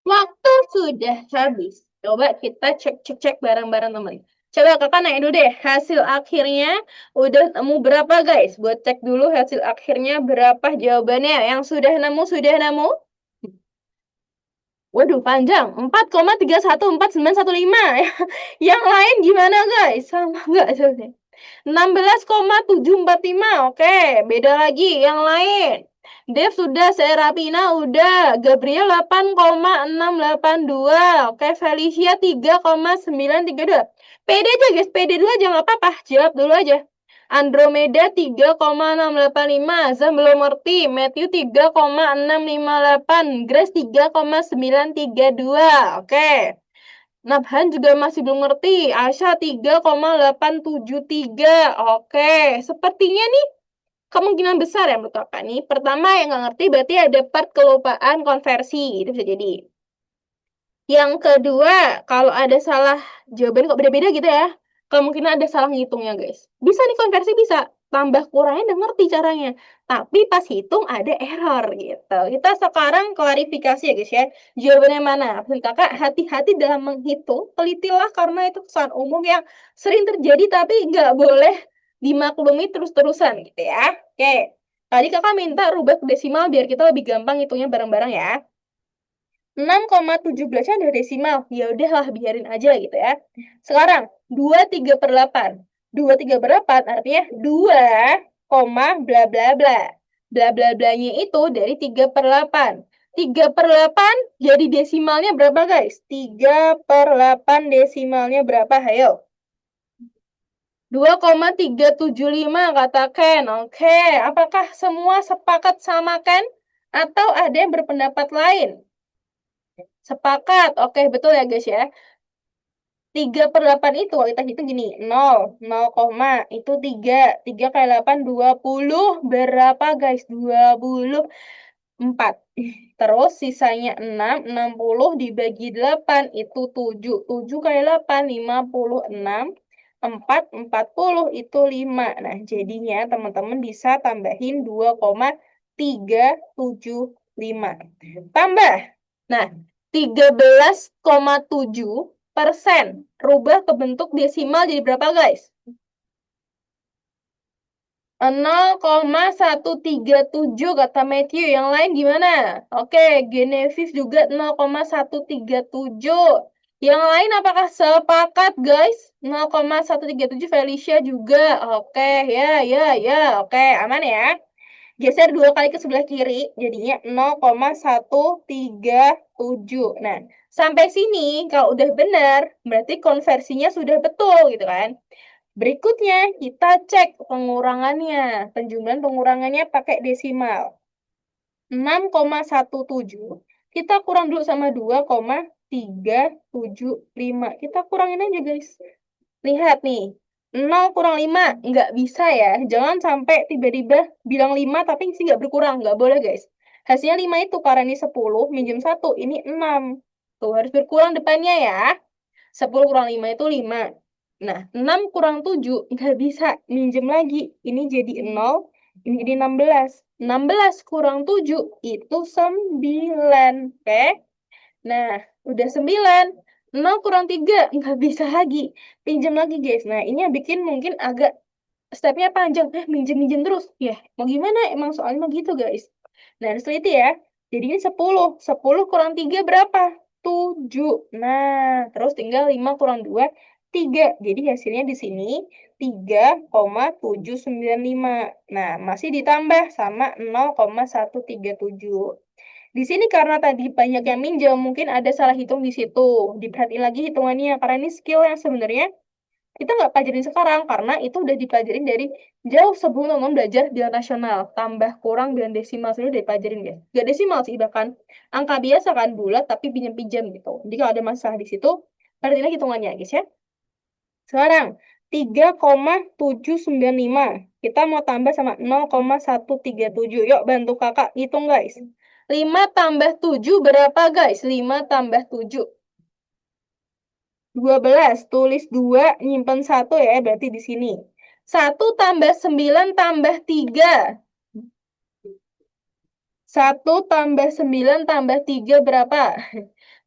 Speaker 1: Waktu sudah habis. Coba kita cek bareng-bareng teman. Coba kakak naik dulu deh. Hasil akhirnya udah nemu berapa guys? Buat cek dulu hasil akhirnya berapa jawabannya. Yang sudah nemu. Waduh, panjang. 4,31415. Yang lain gimana guys? Sama nggak jawabnya? 16,745. Oke, beda lagi yang lain. Dev sudah, Serapina udah, Gabriel 8,682. Oke, Felicia 3,932. Pede aja guys, pede dulu aja nggak apa-apa. Jawab dulu aja. Andromeda 3,685. Zam belum ngerti. Matthew 3,658. Grace 3,932. Oke. Nabhan juga masih belum ngerti. Asya 3,873. Oke. Sepertinya nih kemungkinan besar ya menurut kakak nih. Pertama yang nggak ngerti berarti ada part kelupaan konversi. Itu bisa jadi. Yang kedua, kalau ada salah jawaban kok beda-beda gitu ya. Kemungkinan ada salah ngitungnya, guys. Bisa nih konversi bisa. Tambah kurangnya udah ngerti caranya. Tapi pas hitung ada error gitu. Kita sekarang klarifikasi ya guys ya. Jawabannya mana? Pesan kakak hati-hati dalam menghitung. Telitilah karena itu kesalahan umum yang sering terjadi tapi nggak boleh dimaklumi terus-terusan gitu ya. Oke. Tadi kakak minta rubah ke desimal biar kita lebih gampang hitungnya bareng-bareng ya. 6,17 ada desimal. Ya udahlah, biarin aja gitu ya. Sekarang, 2,3/8. 2,3/8 artinya 2, bla bla bla. Bla bla blanya itu dari 3/8. 3/8 jadi desimalnya berapa guys? 3/8 desimalnya berapa? Ayo. 2,375 kata Ken. Oke, apakah semua sepakat sama Ken? Atau ada yang berpendapat lain? Sepakat. Oke, betul ya guys ya. 3/8 itu kalau kita hitung gini. 0 koma, itu 3. 3 kali 8, 20. Berapa guys? 24. Terus sisanya 60 dibagi 8. Itu 7. 7 kali 8, 56. 40 itu 5. Nah, jadinya teman-teman bisa tambahin 2,375. Tambah. Nah, 13,7%. Rubah ke bentuk desimal jadi berapa, guys? 0,137 kata Matthew. Yang lain gimana? Oke, Genevieve juga 0,137. Yang lain apakah sepakat, guys? 0,137 Felicia juga. Oke, ya. Oke, aman ya. Geser 2 kali ke sebelah kiri, jadinya 0,137. Nah, sampai sini kalau udah benar, berarti konversinya sudah betul gitu kan. Berikutnya, kita cek pengurangannya. Penjumlahan pengurangannya pakai desimal. 6,17. Kita kurang dulu sama 2,375. Kita kurangin aja, guys. Lihat nih, 0 kurang 5, nggak bisa ya. Jangan sampai tiba-tiba bilang 5 tapi sih nggak berkurang, nggak boleh guys. Hasilnya 5 itu karena ini 10, minjem 1, ini 6. Tuh, harus berkurang depannya ya. 10 kurang 5 itu 5. Nah, 6 kurang 7, nggak bisa. Minjem lagi, ini jadi 0, ini jadi 16. 16 kurang 7, itu 9. Oke? Nah, udah 9. 0 kurang 3, nggak bisa lagi. Pinjam lagi, guys. Nah, ini yang bikin mungkin agak stepnya panjang. Minjem-minjem terus. Ya, mau gimana? Emang soalnya mau gitu, guys. Nah, harus teliti ya. Jadi ini 10. 10 kurang 3 berapa? 7. Nah, terus tinggal 5 kurang 2, 3. Jadi hasilnya di sini 3,795. Nah, masih ditambah sama 0,137. Di sini karena tadi banyak yang minjem, mungkin ada salah hitung di situ. Diperhatiin lagi hitungannya, karena ini skill yang sebenarnya kita nggak pelajarin sekarang, karena itu udah dipelajarin dari jauh sebelum teman belajar bilangan nasional. Tambah kurang dan desimal sudah dipelajarin ya. Nggak desimal sih, bahkan angka biasa kan, bulat tapi pinjam-pinjam gitu. Jadi kalau ada masalah di situ, perhatiin lagi hitungannya guys ya. Sekarang, 3,795. Kita mau tambah sama 0,137. Yuk, bantu kakak hitung, guys. 5 tambah 7 berapa, guys? 5 tambah 7. 12. Tulis 2, nyimpen 1 ya, berarti di sini. 1 tambah 9 tambah 3. 1 tambah 9 tambah 3 berapa?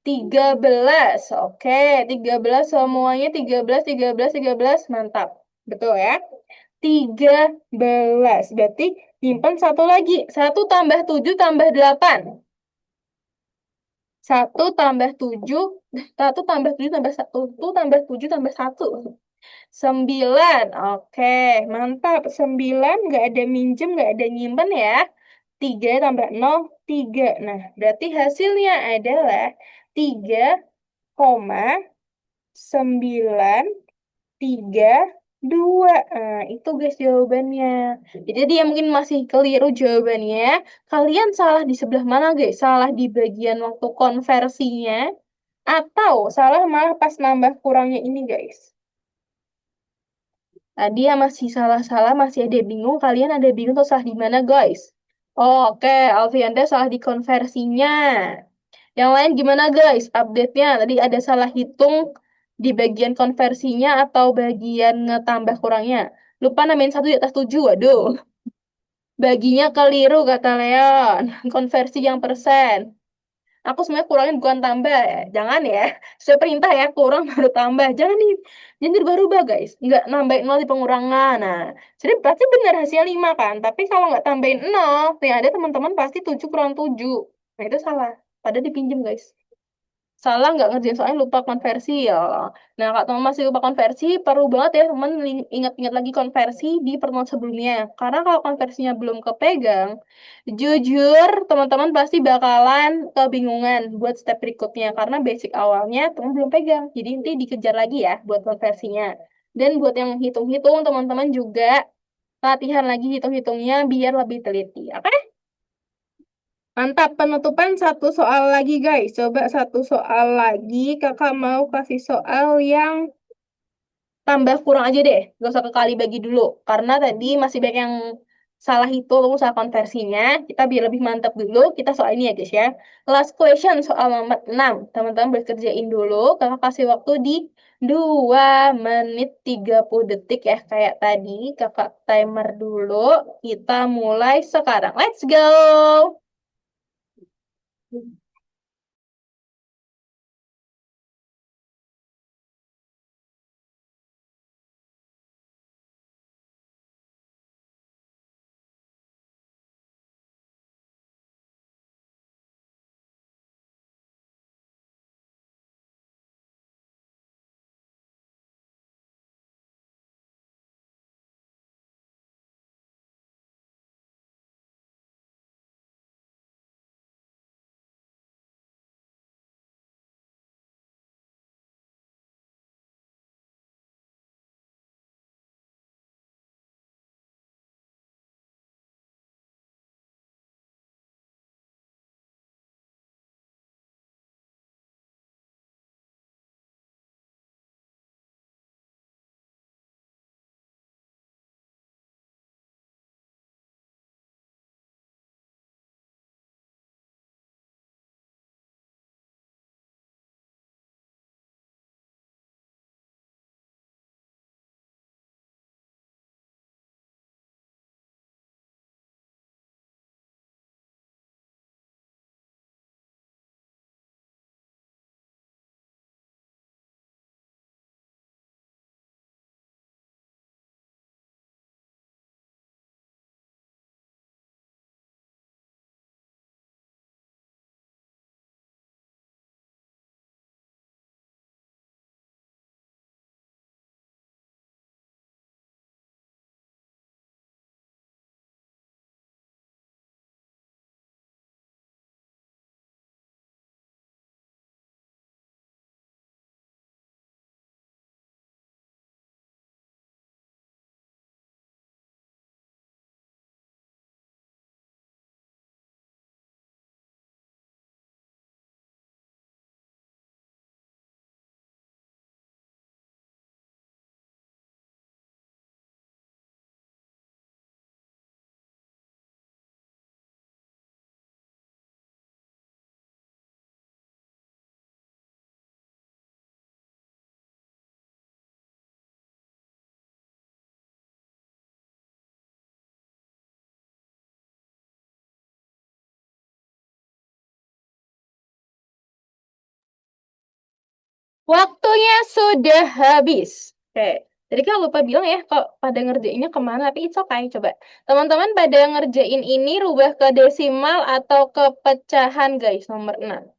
Speaker 1: 13. Oke, 13 semuanya 13, 13, 13. Mantap. Betul ya? 13. Berarti simpan satu lagi. 1 tambah 7 tambah 8. 1 tambah 7. 1 tambah 7 tambah 1. 1 tambah 7 tambah 1. 9. Oke, mantap. 9 nggak ada minjem, nggak ada nyimpen ya. 3 tambah 0, 3. Nah, berarti hasilnya adalah 3,932. Nah, itu guys jawabannya. Jadi dia mungkin masih keliru jawabannya. Kalian salah di sebelah mana guys? Salah di bagian waktu konversinya atau salah malah pas nambah kurangnya ini guys? Nah, dia masih salah-salah, masih ada bingung. Kalian ada bingung atau salah di mana, guys? Oh, oke, Alfianda salah di konversinya. Yang lain gimana, guys? Update-nya. Tadi ada salah hitung di bagian konversinya atau bagian ngetambah kurangnya. Lupa namain 1 di atas 7. Waduh. Baginya keliru, kata Leon. Konversi yang persen. Aku sebenarnya kurangin bukan tambah ya. Jangan ya. Saya perintah ya, kurang baru tambah. Jangan nih. Jangan dirubah-rubah guys. Nggak nambahin 0 di pengurangan. Nah, jadi pasti benar hasilnya 5 kan. Tapi kalau nggak tambahin 0, yang ada teman-teman pasti 7 kurang 7. Nah, itu salah. Padahal dipinjem guys. Salah nggak ngerjain soalnya lupa konversi ya. Nah, kalau teman masih lupa konversi, perlu banget ya teman ingat-ingat lagi konversi di pertemuan sebelumnya. Karena kalau konversinya belum kepegang, jujur teman-teman pasti bakalan kebingungan buat step berikutnya. Karena basic awalnya teman belum pegang. Jadi nanti dikejar lagi ya buat konversinya. Dan buat yang hitung-hitung, teman-teman juga latihan lagi hitung-hitungnya biar lebih teliti. Oke? Mantap, penutupan satu soal lagi guys. Coba satu soal lagi. Kakak mau kasih soal yang tambah kurang aja deh. Gak usah kekali bagi dulu. Karena tadi masih banyak yang salah hitung, salah konversinya. Kita biar lebih mantap dulu. Kita soal ini ya guys ya. Last question soal nomor 6. Teman-teman berkerjain dulu. Kakak kasih waktu di 2 menit 30 detik ya. Kayak tadi. Kakak timer dulu. Kita mulai sekarang. Let's go! Waktunya sudah habis. Oke. Tadi kan lupa bilang ya, kok pada ngerjainnya kemana, tapi it's okay. Coba. Teman-teman pada ngerjain ini rubah ke desimal atau ke pecahan, guys, nomor 6.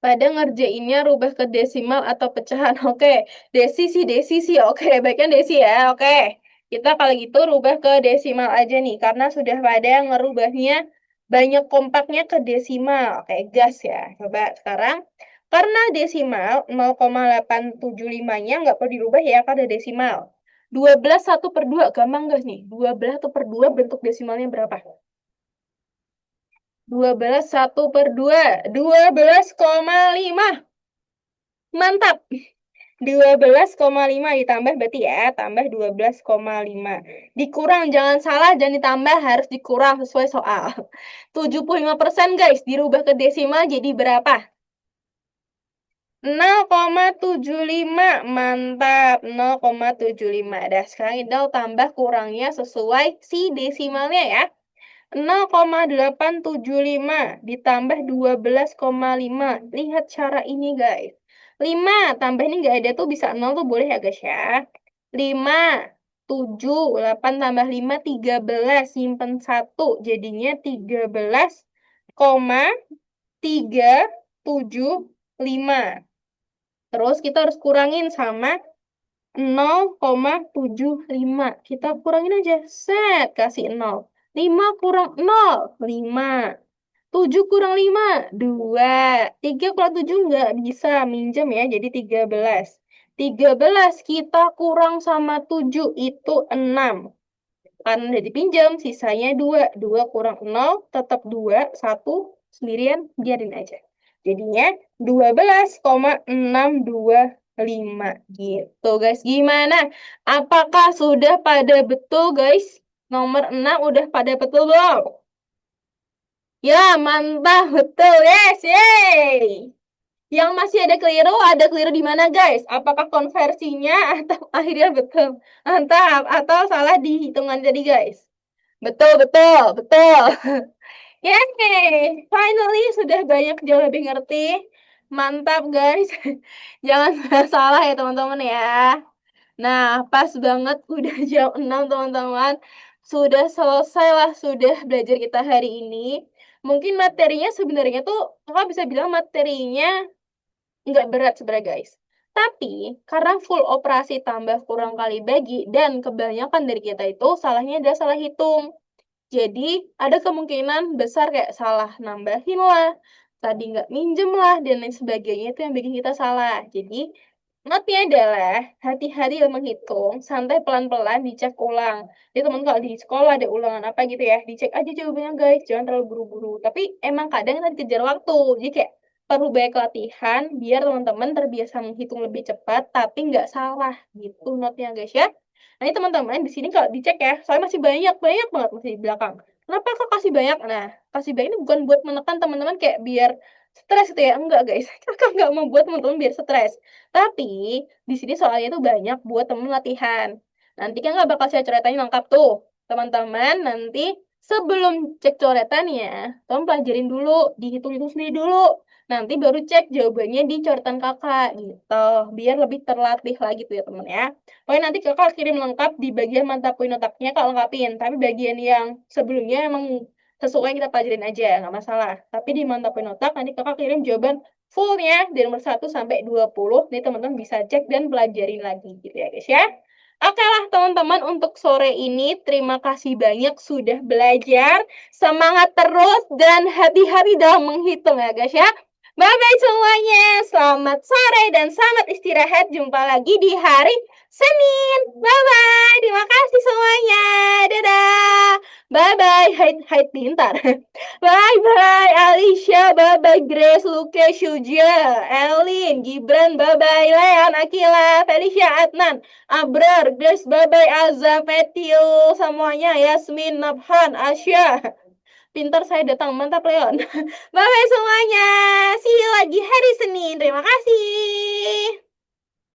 Speaker 1: Pada ngerjainnya rubah ke desimal atau pecahan. Oke. Desi sih. Oke, baiknya desi ya. Oke. Kita kalau gitu rubah ke desimal aja nih, karena sudah pada ngerubahnya banyak kompaknya ke desimal. Oke, gas ya. Coba sekarang. Karena desimal 0,875-nya nggak perlu dirubah ya, karena desimal. 12 1 per 2, gampang guys nih. 12 1 per 2 bentuk desimalnya berapa? 12 1 per 2, 12,5. Mantap. 12,5 ditambah berarti ya, tambah 12,5. Dikurang, jangan salah, jangan ditambah, harus dikurang sesuai soal. 75% guys, dirubah ke desimal jadi berapa? 0,75. Mantap, 0,75. Dah, sekarang Idal tambah kurangnya sesuai si desimalnya ya. 0,875 ditambah 12,5. Lihat cara ini guys. 5 tambah ini nggak ada tuh, bisa 0 tuh boleh ya guys ya. 5, 7, 8 tambah 5, 13. Simpen 1, jadinya 13,375. Terus kita harus kurangin sama 0,75. Kita kurangin aja. Set, kasih 0. 5 kurang 0, 5. 7 kurang 5, 2. 3 kurang 7 nggak bisa, minjem ya, jadi 13. 13 kita kurang sama 7 itu 6. Karena udah dipinjam, sisanya 2. 2 kurang 0, tetap 2. 1 sendirian, biarin aja. Jadinya 12,625 gitu guys. Gimana? Apakah sudah pada betul guys? Nomor 6 udah pada betul belum? Ya, mantap, betul, yes, yay! Yang masih ada keliru di mana guys? Apakah konversinya atau akhirnya betul? Mantap, atau salah di hitungan tadi guys? Betul, betul, betul. Yeay, finally sudah banyak jauh lebih ngerti. Mantap guys. Jangan salah ya teman-teman ya. Nah, pas banget udah jam 6 teman-teman. Sudah selesai lah, sudah belajar kita hari ini. Mungkin materinya sebenarnya tuh, kakak bisa bilang materinya nggak berat sebenarnya guys. Tapi, karena full operasi tambah kurang kali bagi, dan kebanyakan dari kita itu salahnya adalah salah hitung. Jadi, ada kemungkinan besar kayak salah nambahin lah, tadi nggak minjem lah, dan lain sebagainya itu yang bikin kita salah. Jadi, notnya adalah hati-hati dalam menghitung, santai pelan-pelan dicek ulang. Jadi teman kalau di sekolah ada ulangan apa gitu ya, dicek aja jawabannya guys, jangan terlalu buru-buru. Tapi emang kadang kita dikejar waktu, jadi kayak perlu banyak latihan biar teman-teman terbiasa menghitung lebih cepat, tapi nggak salah gitu notnya guys ya. Nah, ini teman-teman di sini kalau dicek ya, soalnya masih banyak banget masih di belakang. Kenapa kok kasih banyak? Nah, kasih banyak ini bukan buat menekan teman-teman kayak biar stres gitu ya, enggak guys. Kakak nggak mau buat teman-teman biar stres. Tapi di sini soalnya itu banyak buat temen latihan. Nanti kan nggak bakal saya coretannya lengkap tuh. Teman-teman nanti sebelum cek coretannya, tolong pelajarin dulu, dihitung-hitung sendiri dulu. Nanti baru cek jawabannya di coretan kakak gitu. Biar lebih terlatih lagi tuh ya teman ya. Pokoknya nanti kakak kirim lengkap di bagian mata poin otaknya kalau lengkapin. Tapi bagian yang sebelumnya emang sesuai yang kita pelajarin aja, nggak masalah. Tapi di mata poin otak nanti kakak kirim jawaban fullnya dari nomor 1 sampai 20. Nih teman-teman bisa cek dan pelajarin lagi gitu ya guys ya. Oke lah teman-teman, untuk sore ini terima kasih banyak sudah belajar. Semangat terus dan hati-hati dalam menghitung ya guys ya. Bye-bye semuanya. Selamat sore dan selamat istirahat. Jumpa lagi di hari Senin. Bye-bye. Terima kasih semuanya. Dadah. Bye-bye. Hai pintar. Bye-bye Alicia. Bye-bye Grace, Luke, Syuja, Elin, Gibran. Bye-bye Leon, Akila, Felicia, Adnan, Abrar, Grace. Bye-bye Azza, Fetil. Semuanya. Yasmin, Nabhan, Asya. Pintar saya datang, mantap Leon. Bye-bye semuanya. See you lagi hari Senin. Terima kasih.